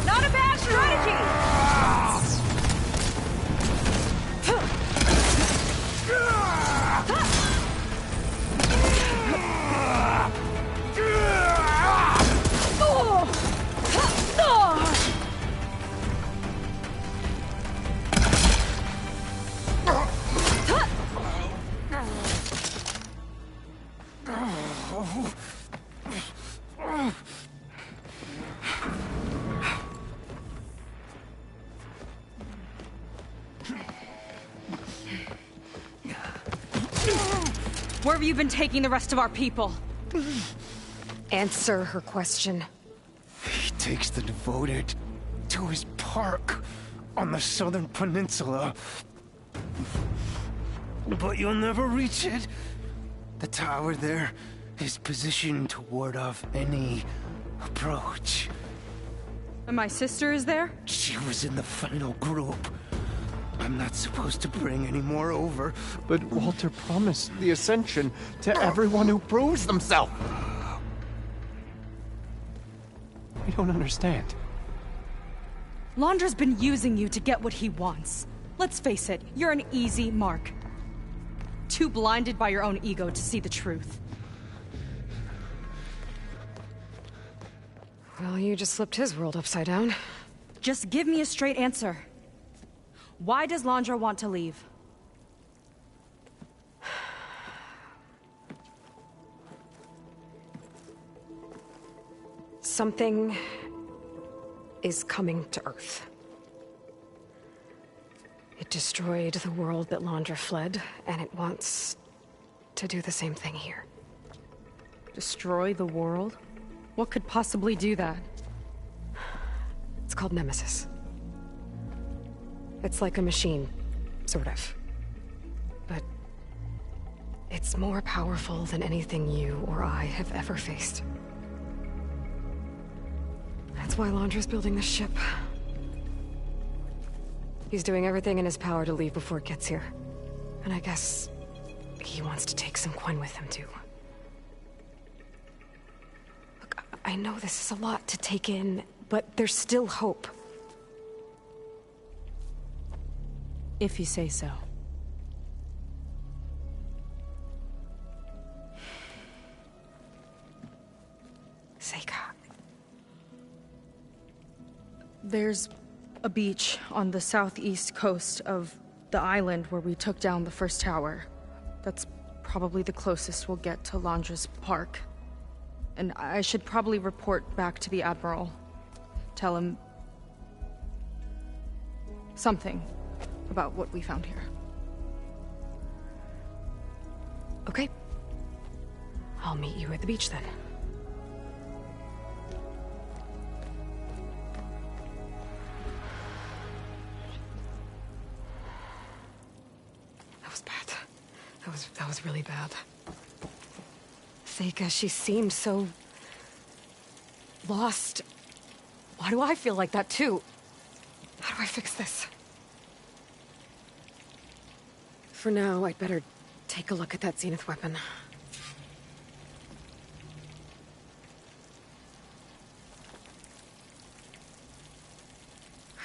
Not a bad strategy! Where have you been taking the rest of our people? Answer her question. He takes the devoted to his park on the southern peninsula. But you'll never reach it. The tower there is positioned to ward off any approach. And my sister is there? She was in the final group. I'm not supposed to bring any more over. But Walter promised the Ascension to everyone who proves themselves. I don't understand. Londra's been using you to get what he wants. Let's face it, you're an easy mark. Too blinded by your own ego to see the truth. Well, you just flipped his world upside down. Just give me a straight answer. Why does Londra want to leave? Something is coming to Earth. It destroyed the world that Londra fled, and it wants to do the same thing here. Destroy the world? What could possibly do that? It's called Nemesis. It's like a machine, sort of. But it's more powerful than anything you or I have ever faced. That's why Londra's building this ship. He's doing everything in his power to leave before it gets here. And I guess he wants to take some Quen with him, too. Look, I know this is a lot to take in, but there's still hope. If you say so. Seika. There's a beach on the southeast coast of the island where we took down the first tower. That's probably the closest we'll get to Londra's park. And I should probably report back to the Admiral. Tell him something about what we found here. Okay. I'll meet you at the beach then. That was bad. That was was really bad. Seika, she seemed so... lost. Why do I feel like that, too? How do I fix this? For now, I'd better take a look at that Zenith weapon.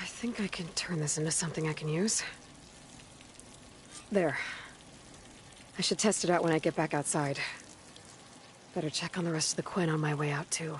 I think I can turn this into something I can use. There. I should test it out when I get back outside. Better check on the rest of the Quen on my way out, too.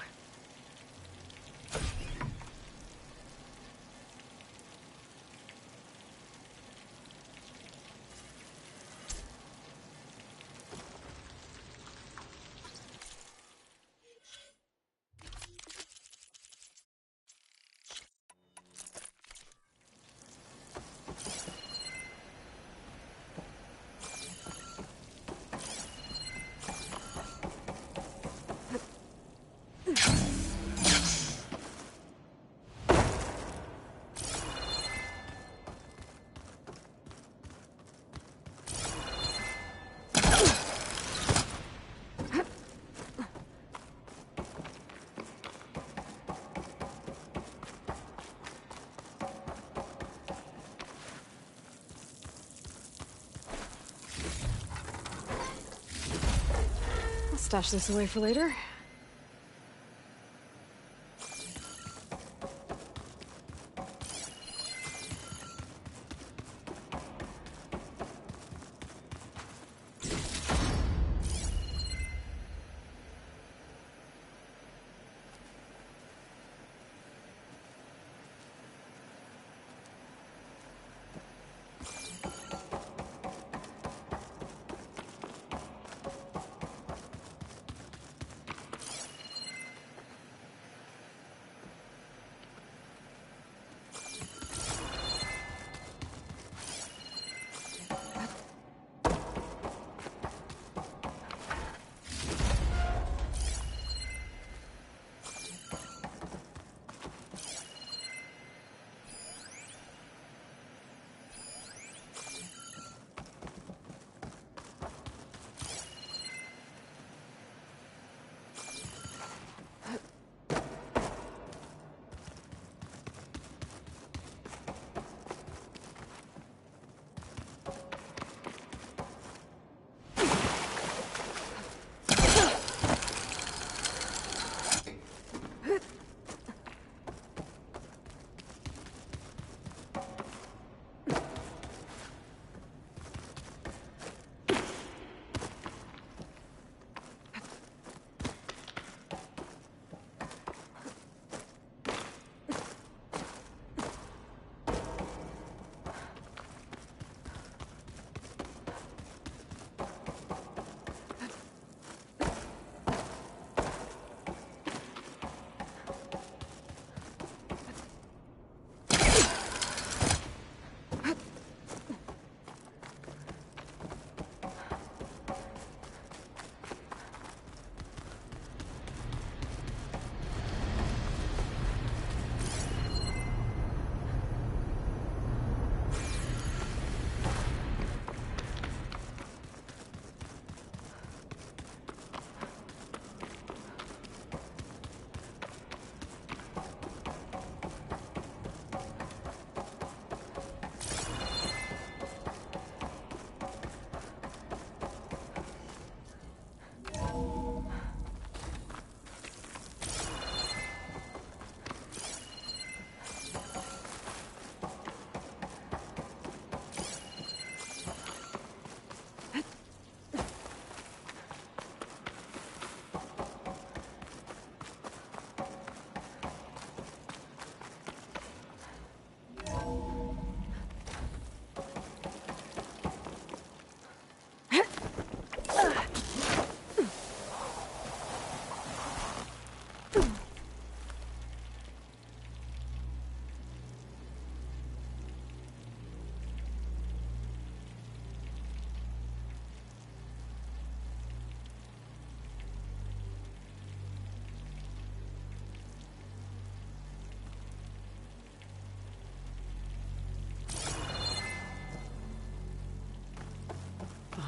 Stash this away for later.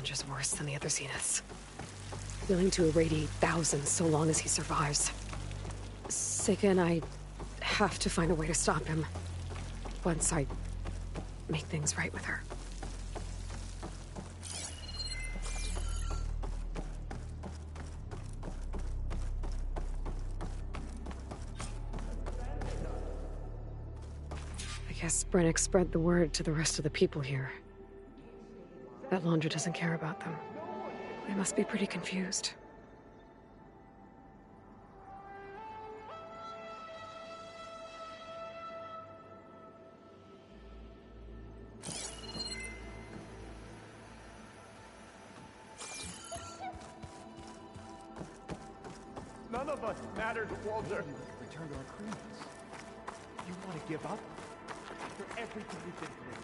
Landra's worse than the other Zeniths. Willing to irradiate thousands so long as he survives. Seika and I have to find a way to stop him. Once I make things right with her. I guess Brennick spread the word to the rest of the people here. That Landra doesn't care about them. They must be pretty confused. None of us matter to Walter. Return to our creeds. You want to give up? After everything we've been through.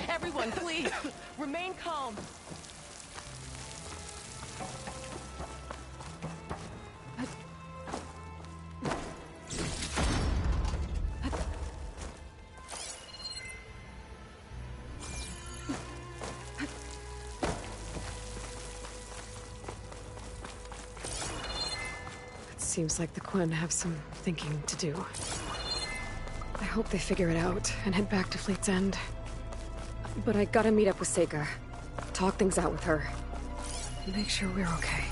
Everyone, please, remain calm. It seems like the Quen have some thinking to do. I hope they figure it out and head back to Fleet's End. But I gotta meet up with Seika. Talk things out with her. Make sure we're okay.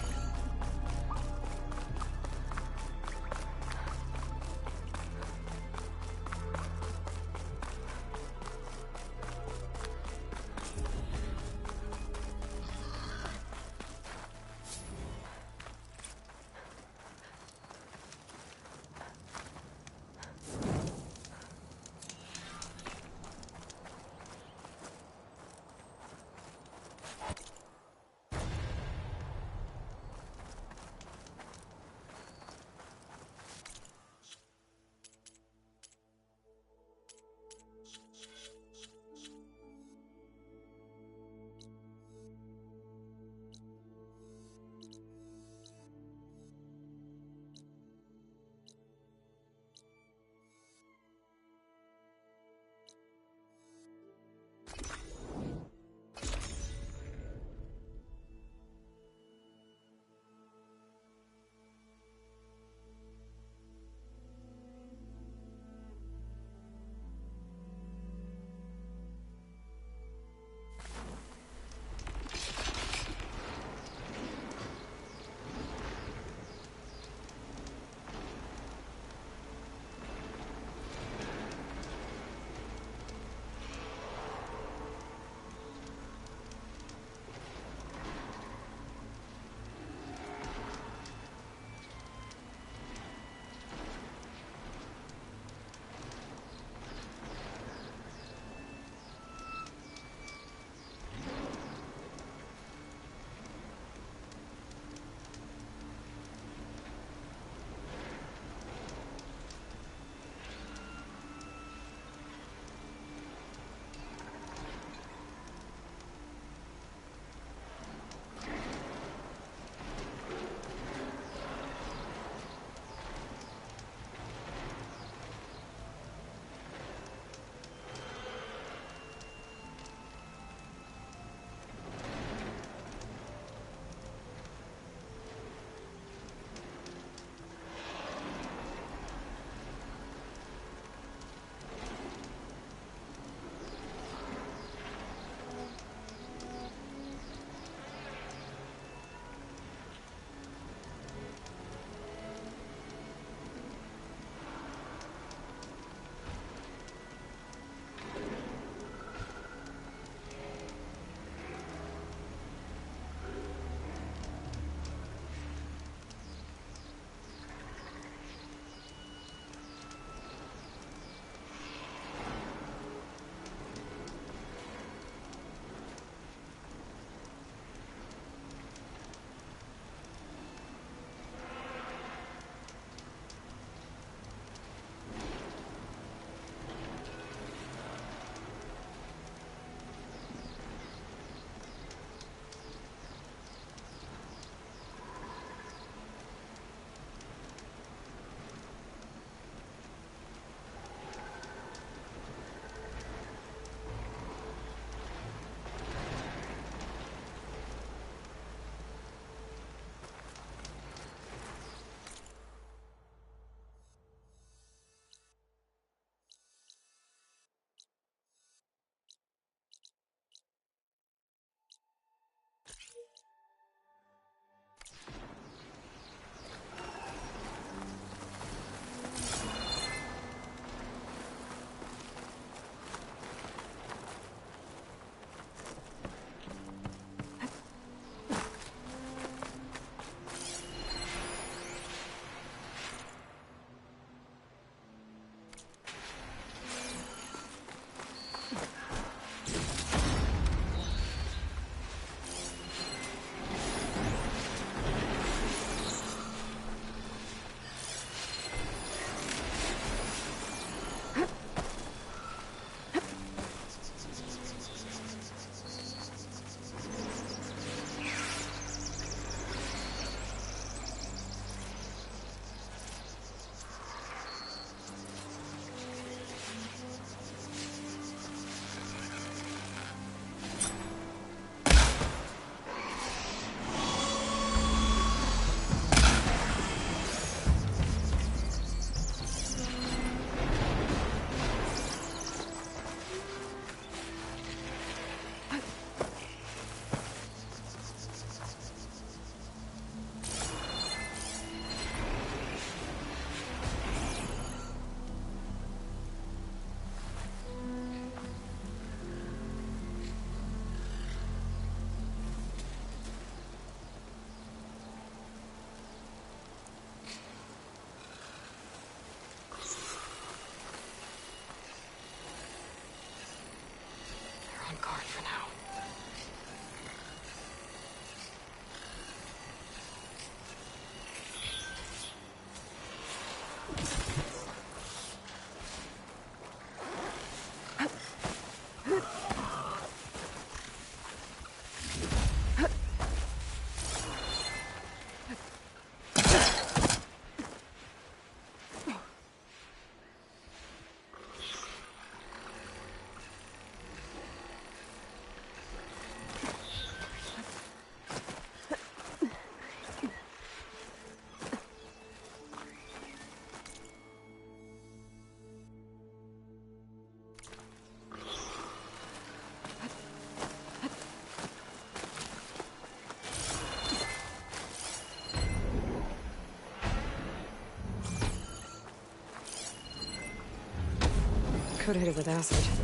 Could hit it with acid.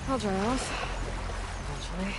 I'll dry off. Eventually.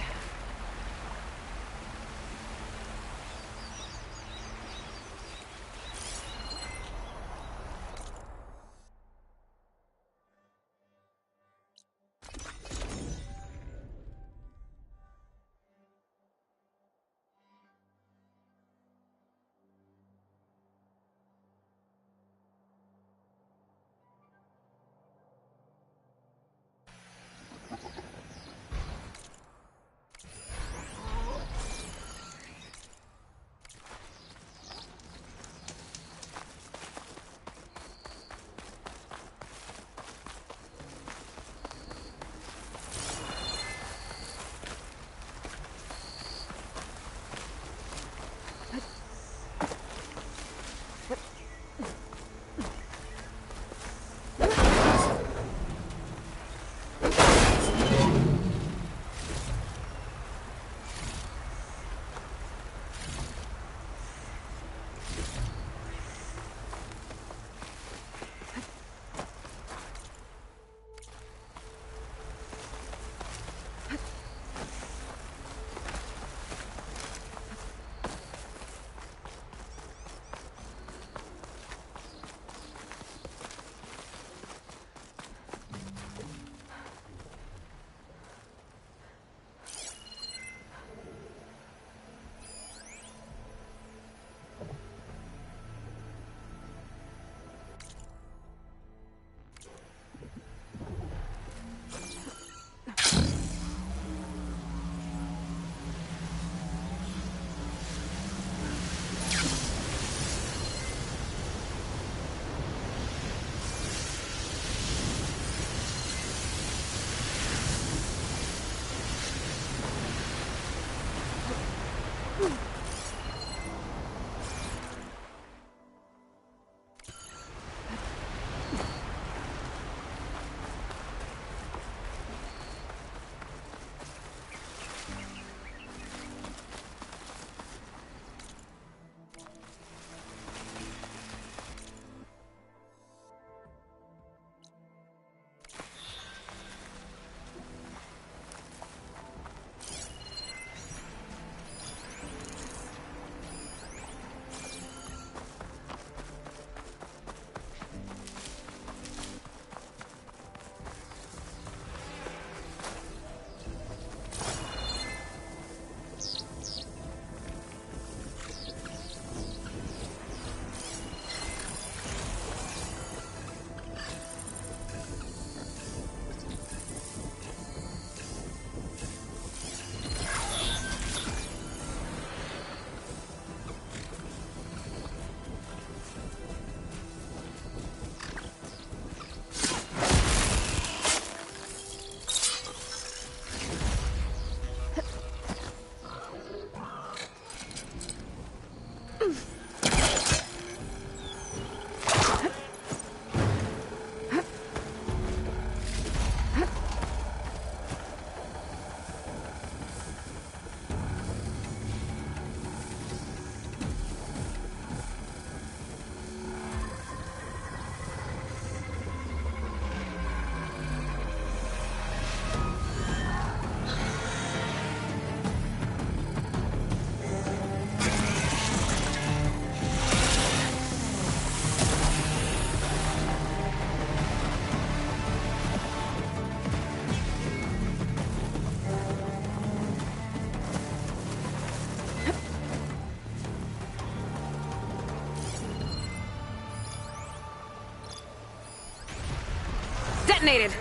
detonated!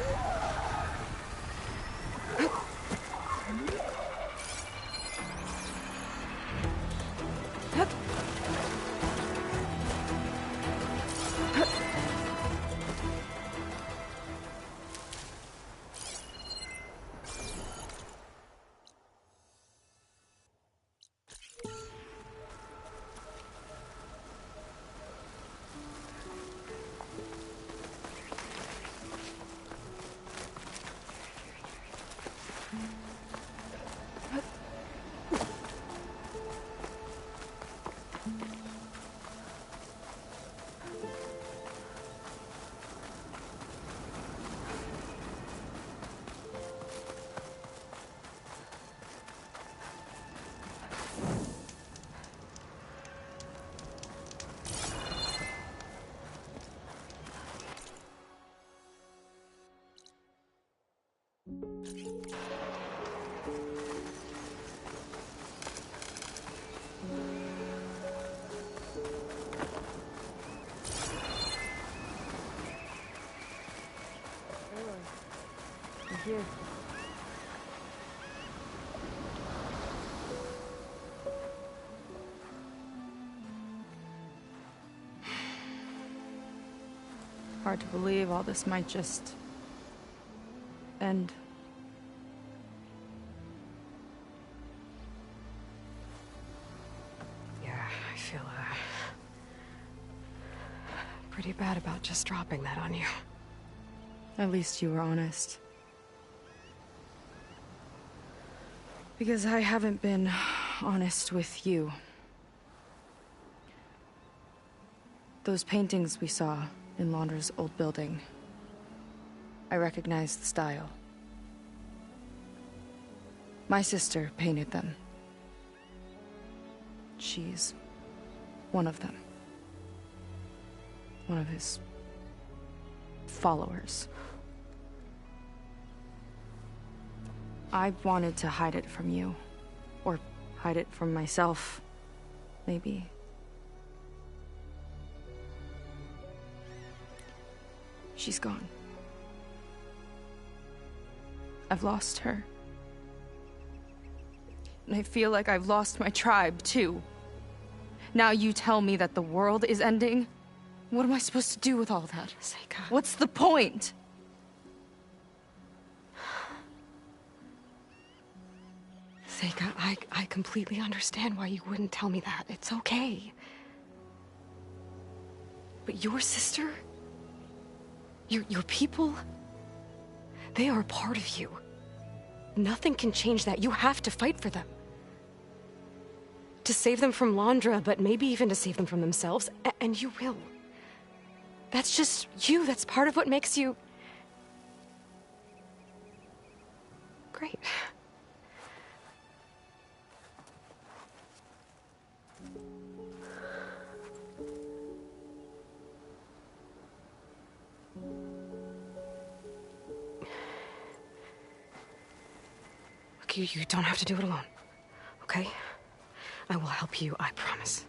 Here. Hard to believe all this might just end. Yeah, I feel, pretty bad about just dropping that on you. At least you were honest. Because I haven't been honest with you. Those paintings we saw in Laundra's old building, I recognize the style. My sister painted them. She's one of them. One of his followers. I wanted to hide it from you. Or hide it from myself, maybe. She's gone. I've lost her. And I feel like I've lost my tribe, too. Now you tell me that the world is ending? What am I supposed to do with all that? Seika. What's the point? Seika, I completely understand why you wouldn't tell me that. It's okay. But your sister? Your people? They are a part of you. Nothing can change that. You have to fight for them. To save them from Laundra, but maybe even to save them from themselves. And you will. That's just you. That's part of what makes you... great. Look, you don't have to do it alone, okay? I will help you, I promise.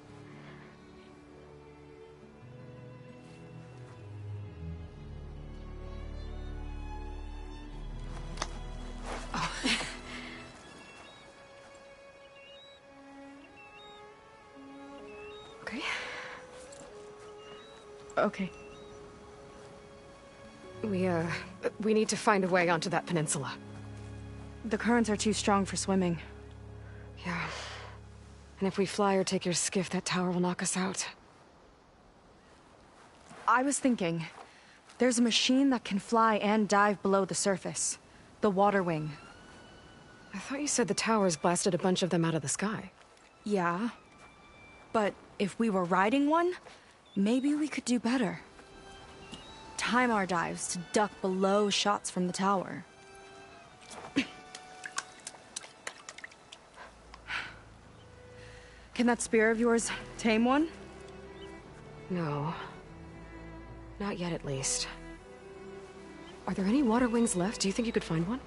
Oh. Okay. Okay. We need to find a way onto that peninsula. The currents are too strong for swimming. Yeah. And if we fly or take your skiff, that tower will knock us out. I was thinking, there's a machine that can fly and dive below the surface. The water wing. I thought you said the towers blasted a bunch of them out of the sky. Yeah. But if we were riding one, maybe we could do better. Time our dives to duck below shots from the tower. Can that spear of yours tame one? No. Not yet, at least. Are there any water wings left? Do you think you could find one?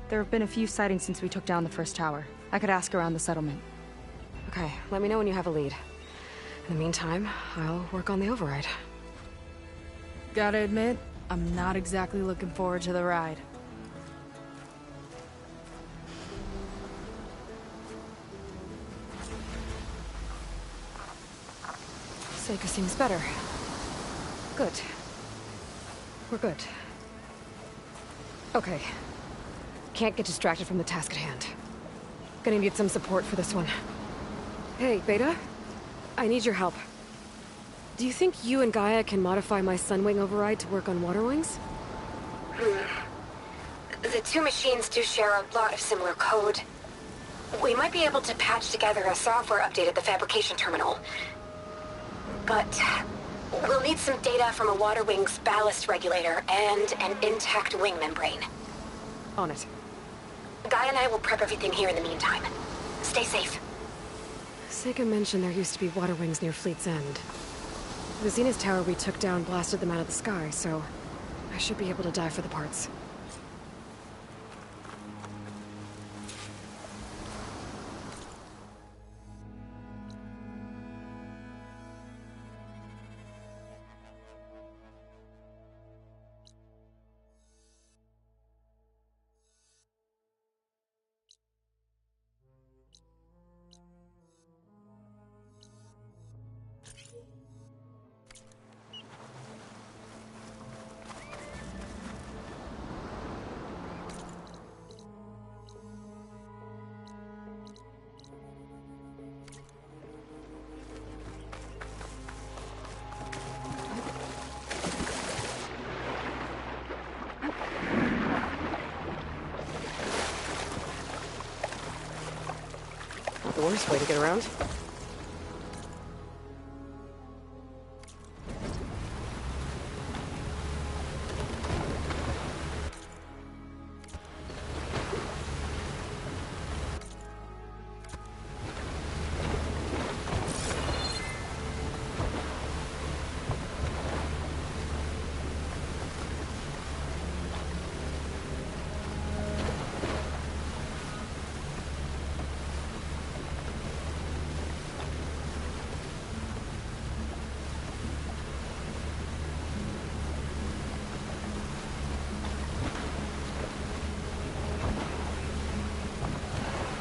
There have been a few sightings since we took down the first tower. I could ask around the settlement. Okay, let me know when you have a lead. In the meantime, I'll work on the override. Gotta admit, I'm not exactly looking forward to the ride. Seika seems better. Good. We're good. Okay. Can't get distracted from the task at hand. Gonna need some support for this one. Hey, Beta? I need your help. Do you think you and Gaia can modify my Sunwing override to work on Water Wings? The two machines do share a lot of similar code. We might be able to patch together a software update at the fabrication terminal. But we'll need some data from a Water Wings ballast regulator and an intact wing membrane. On it. Gaia and I will prep everything here in the meantime. Stay safe. Seika mentioned there used to be Water Wings near Fleet's End. The Zenith Tower we took down blasted them out of the sky, so I should be able to dive for the parts. Not the worst way to get around.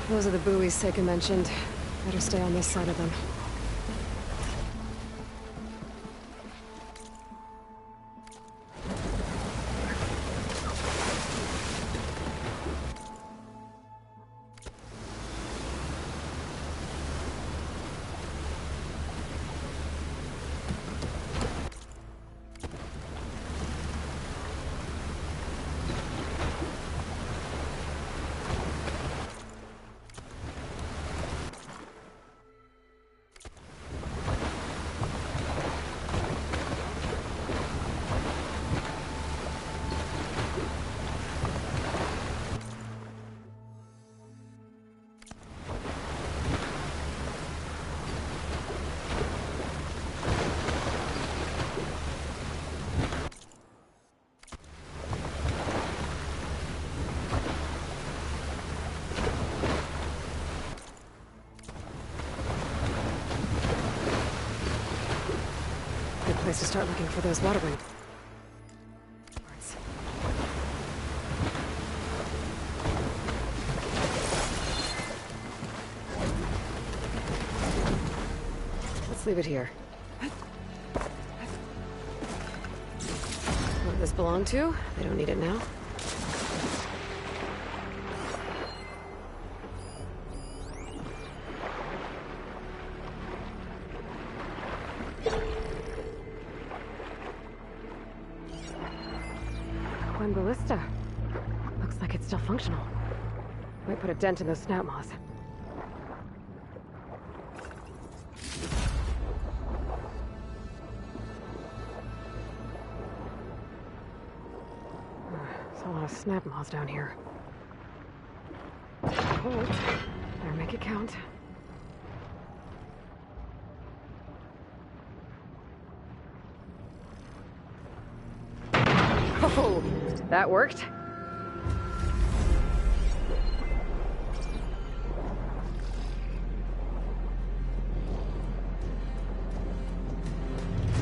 Those are the buoys Seika mentioned. Better stay on this side of them. Place to start looking for those water wings. Let's leave it here. What does this belong to? They don't need it now. Ballista. Looks like it's still functional. Might put a dent in those snout moths. There's a lot of snap moths down here. Cold. Better make it count. Oh, that worked.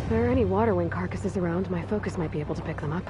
If there are any water wing carcasses around, my focus might be able to pick them up.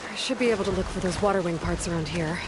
I should be able to look for those water wing parts around here.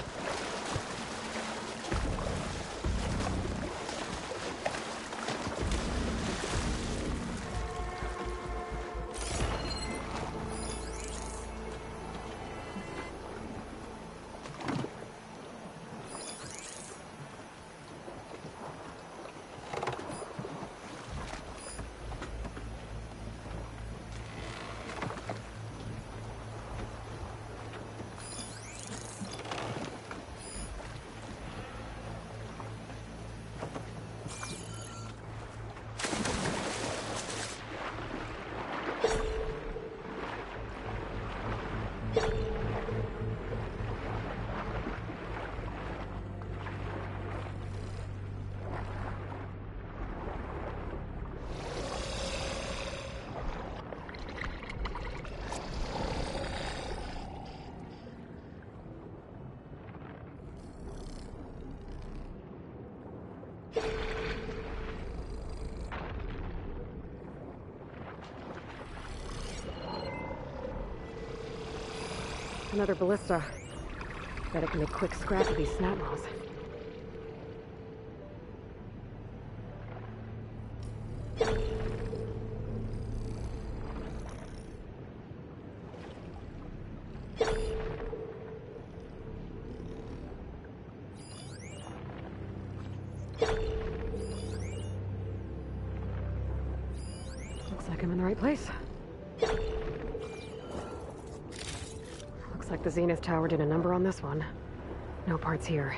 Another ballista. Bet it can make quick scrap of these snap maws. Looks like I'm in the right place. Looks like the Zenith Tower did a number on this one. No parts here.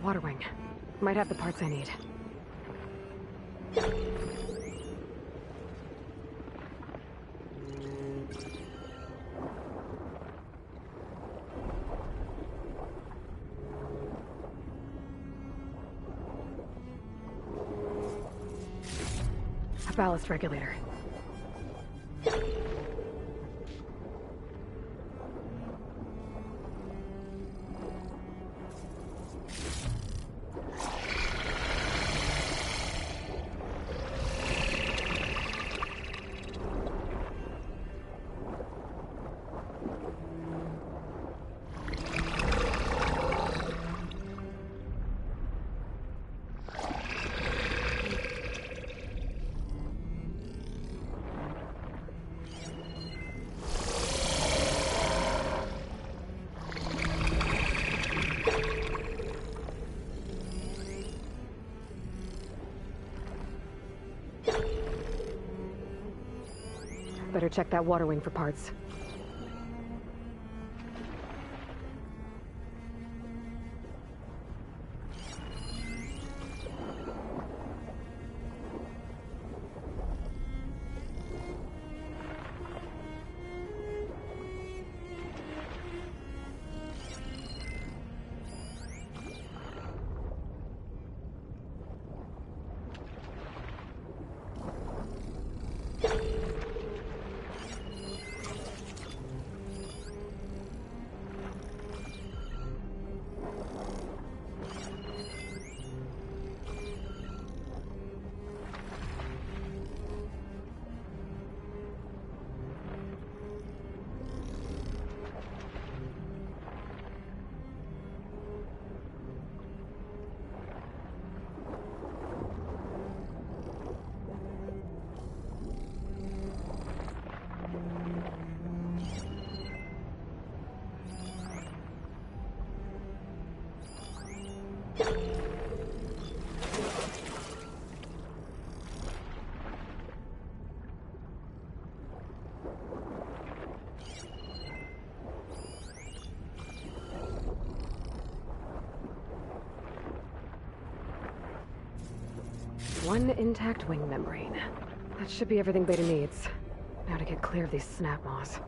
Water wing. Might have the parts I need. A ballast regulator. Better check that water wing for parts. One intact wing membrane. That should be everything Beta needs. Now to get clear of these snap maws.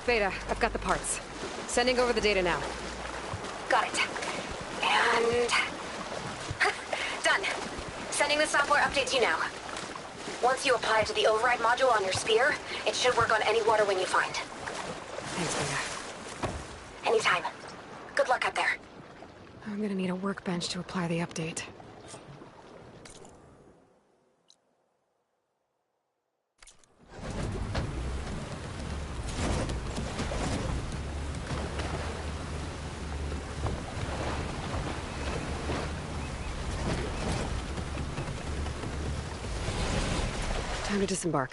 Beta, I've got the parts. Sending over the data now. Got it. And... done. Sending the software update to you now. Once you apply it to the override module on your spear, it should work on any water wing you find. Thanks, Beta. Anytime. Good luck up there. I'm gonna need a workbench to apply the update. Time to disembark.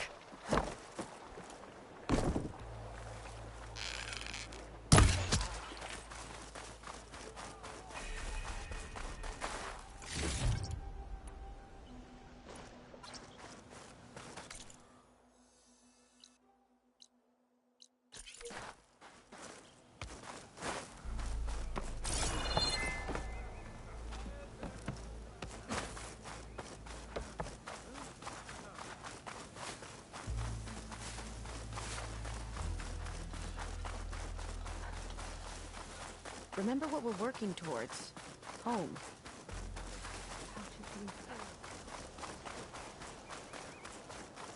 Remember what we're working towards. Home.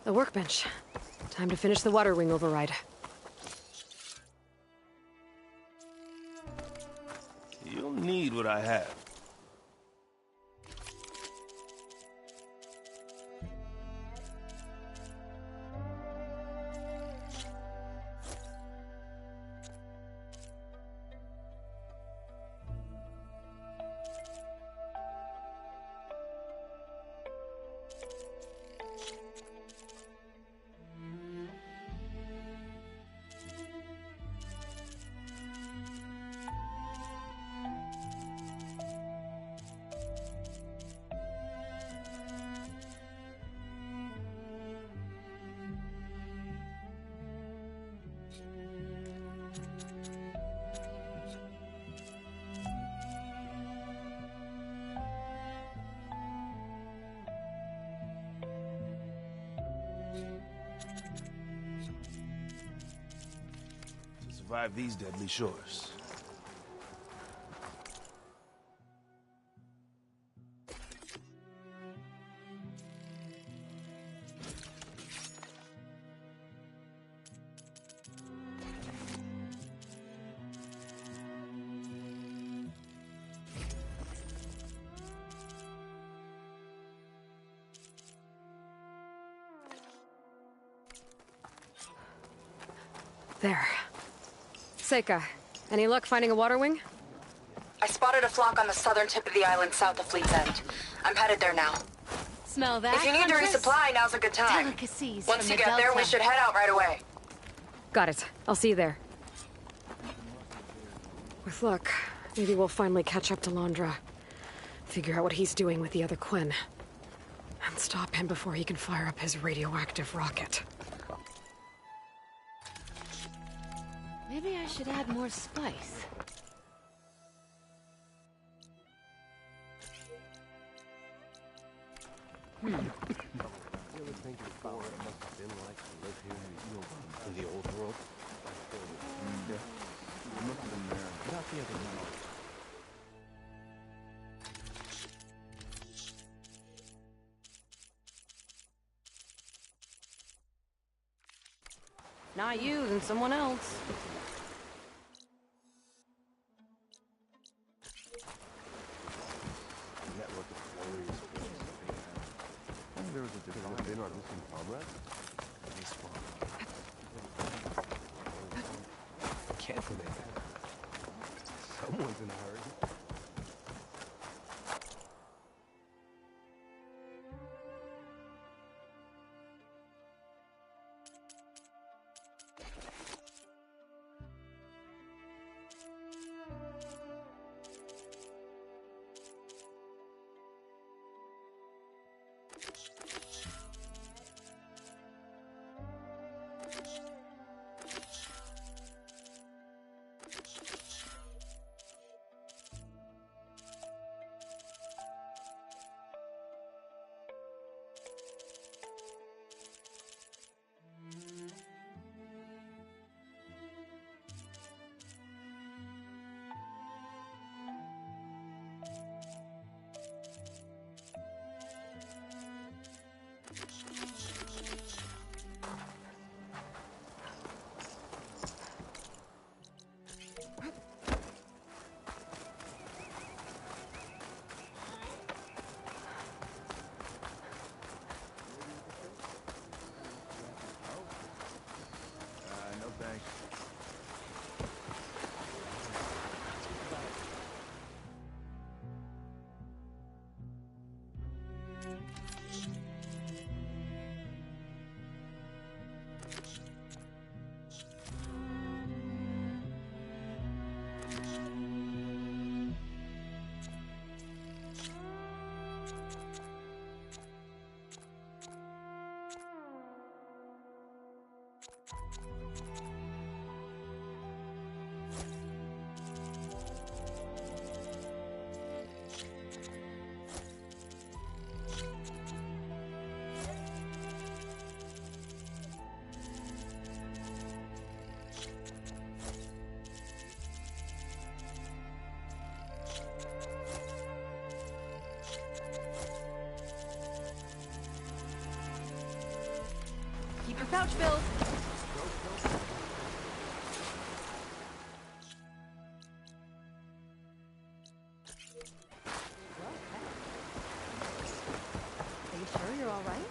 The workbench. Time to finish the water wing override. You'll need what I have. Survive these deadly shores. There. Seika, any luck finding a water wing? I spotted a flock on the southern tip of the island south of Fleet's End. I'm headed there now. Smell that? If you need to Huntress? resupply, now's a good time. Delicacies Once from you the get there, we Delta. should head out right away. Got it. I'll see you there. With luck, maybe we'll finally catch up to Londra. Figure out what he's doing with the other Quinn. And stop him before he can fire up his radioactive rocket. Maybe I should add more spice. You ever think about what it must have been like to live here in the old world? Yeah. I must have been there. Not the other night. Not you, then someone else. Network of glorious forces they have. And there was a divine in our missing comrade. This one. Can't believe it. Someone's in a hurry. No thanks. Keep your pouch filled. Are you sure you're all right?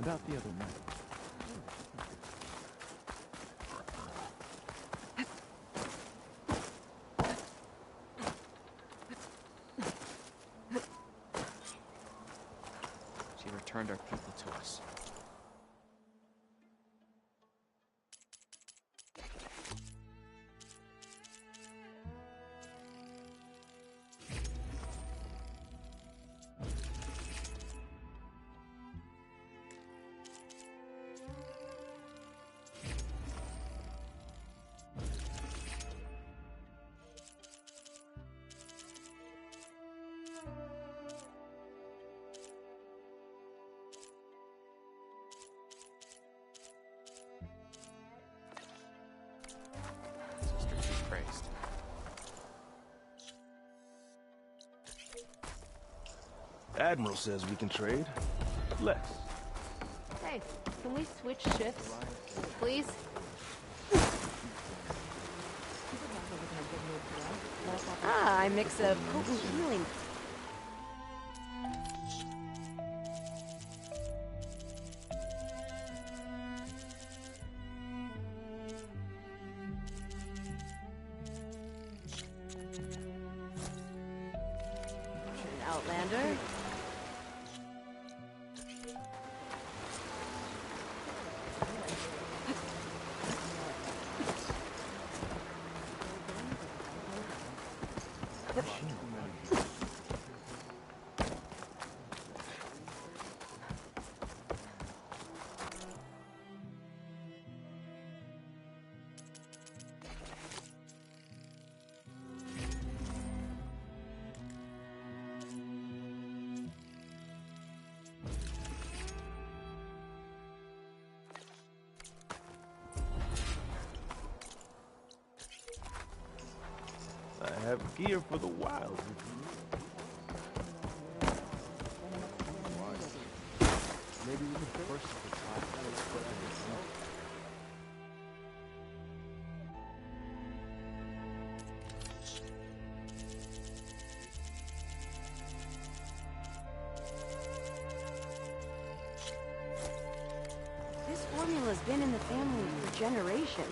About the other night. She returned our people to us. Sister be praised. Admiral says we can trade. Let's. Hey, can we switch shifts? Please? Ah, I mix a potent healing. An Outlander. have gear for the wild. Maybe we can first the time. This formula's been in the family for generations.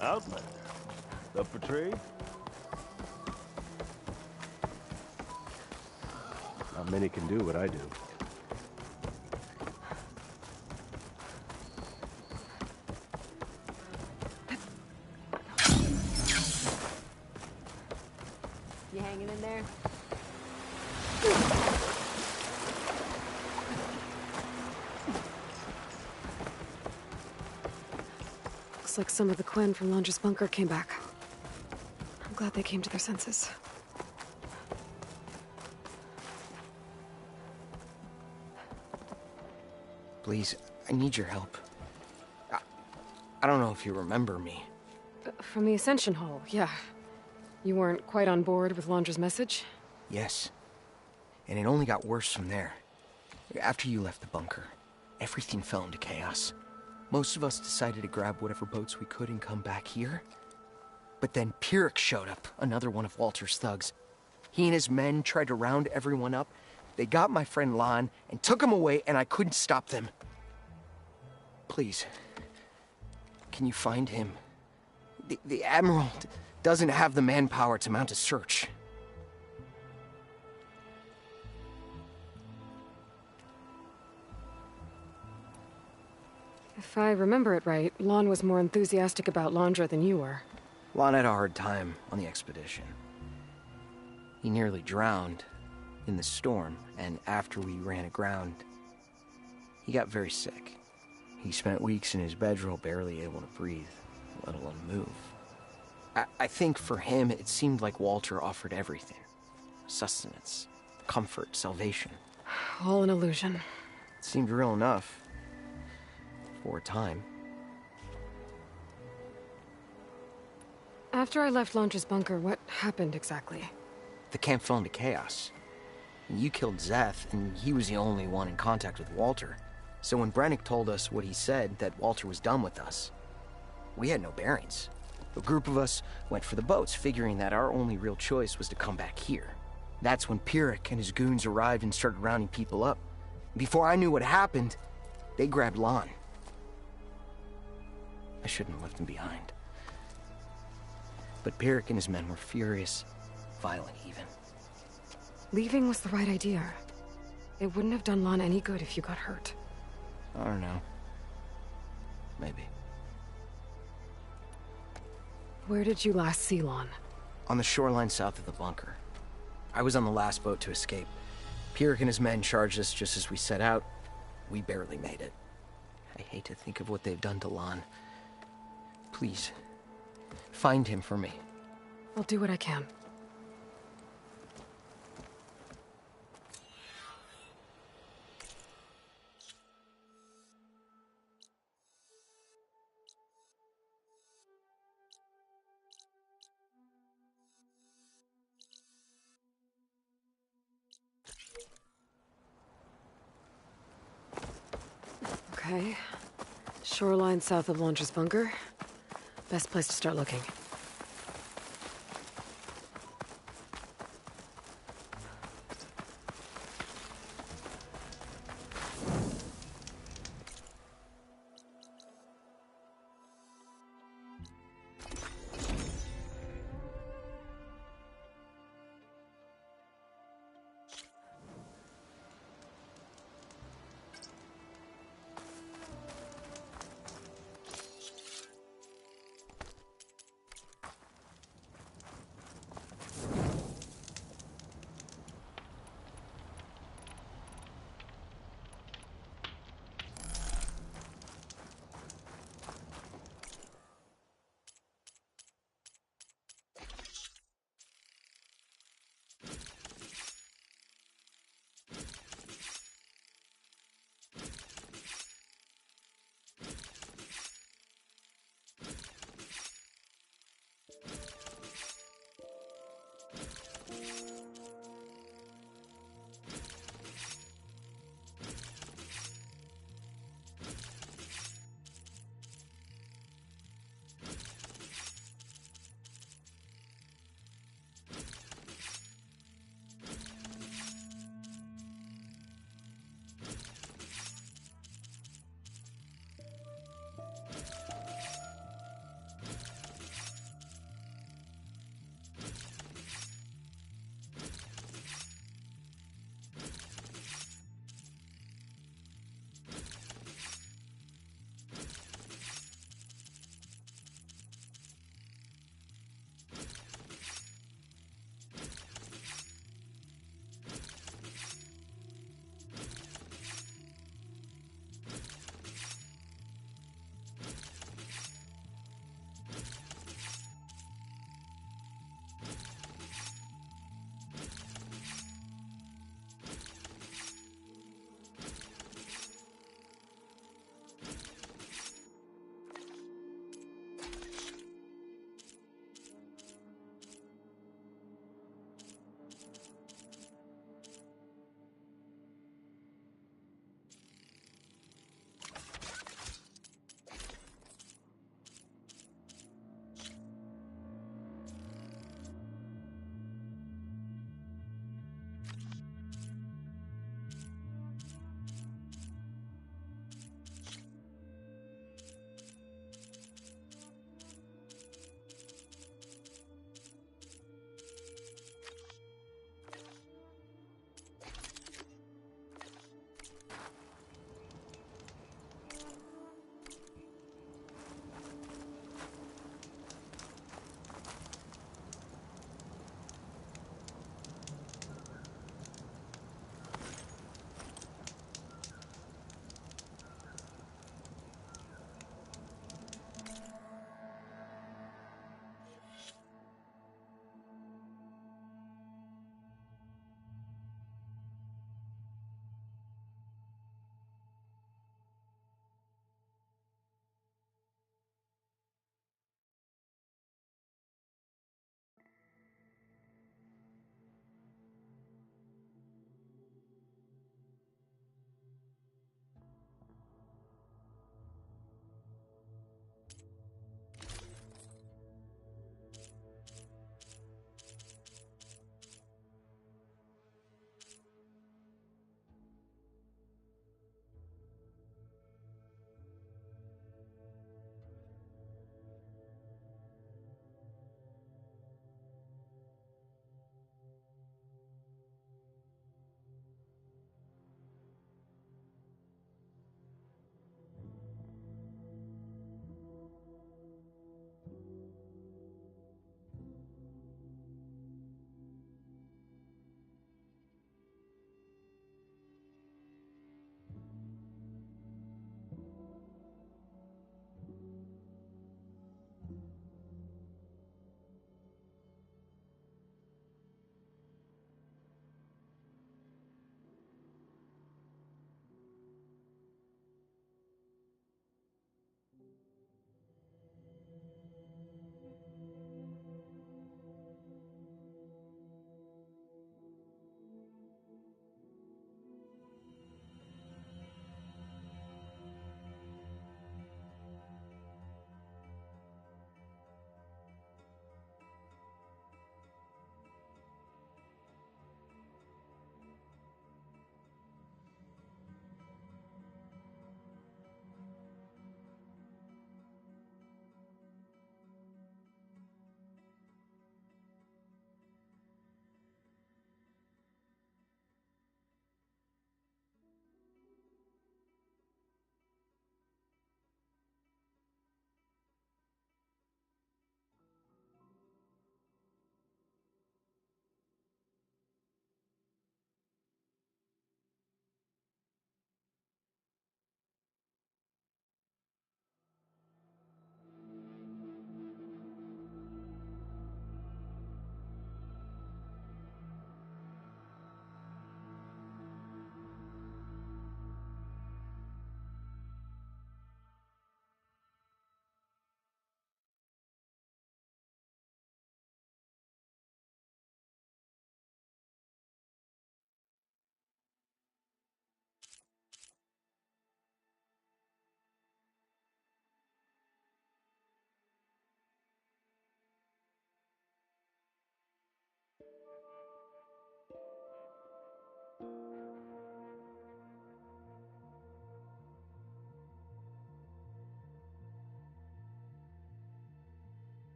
Outlander. Up for trade? Not many can do what I do. You hanging in there? Looks like some of the Quen from Londra's bunker came back. I'm glad they came to their senses. Please, I need your help. I don't know if you remember me. From the Ascension Hall, yeah. You weren't quite on board with Londra's message? Yes. And it only got worse from there. After you left the bunker, everything fell into chaos. Most of us decided to grab whatever boats we could and come back here. But then Pyrrhic showed up, another one of Walter's thugs. He and his men tried to round everyone up. They got my friend Lon and took him away, and I couldn't stop them. Please, can you find him? The Admiral doesn't have the manpower to mount a search. If I remember it right, Lon was more enthusiastic about Londra than you were. Lon had a hard time on the expedition. He nearly drowned in the storm, and after we ran aground, he got very sick. He spent weeks in his bedroll, barely able to breathe, let alone move. I think for him, it seemed like Walter offered everything. Sustenance, comfort, salvation. All an illusion. It seemed real enough. For a time. After I left Londra's bunker, what happened exactly? The camp fell into chaos. You killed Zeth, and he was the only one in contact with Walter. So when Brennick told us what he said, that Walter was done with us, we had no bearings. A group of us went for the boats, figuring that our only real choice was to come back here. That's when Pyrrhic and his goons arrived and started rounding people up. Before I knew what happened, they grabbed Lon. I shouldn't have left him behind. But Pyrrhic and his men were furious, violent even. Leaving was the right idea. It wouldn't have done Lon any good if you got hurt. I don't know. Maybe. Where did you last see Lon? On the shoreline south of the bunker. I was on the last boat to escape. Pierre and his men charged us just as we set out. We barely made it. I hate to think of what they've done to Lon. Please, find him for me. I'll do what I can. Okay. Shoreline south of Launcher's bunker. Best place to start looking.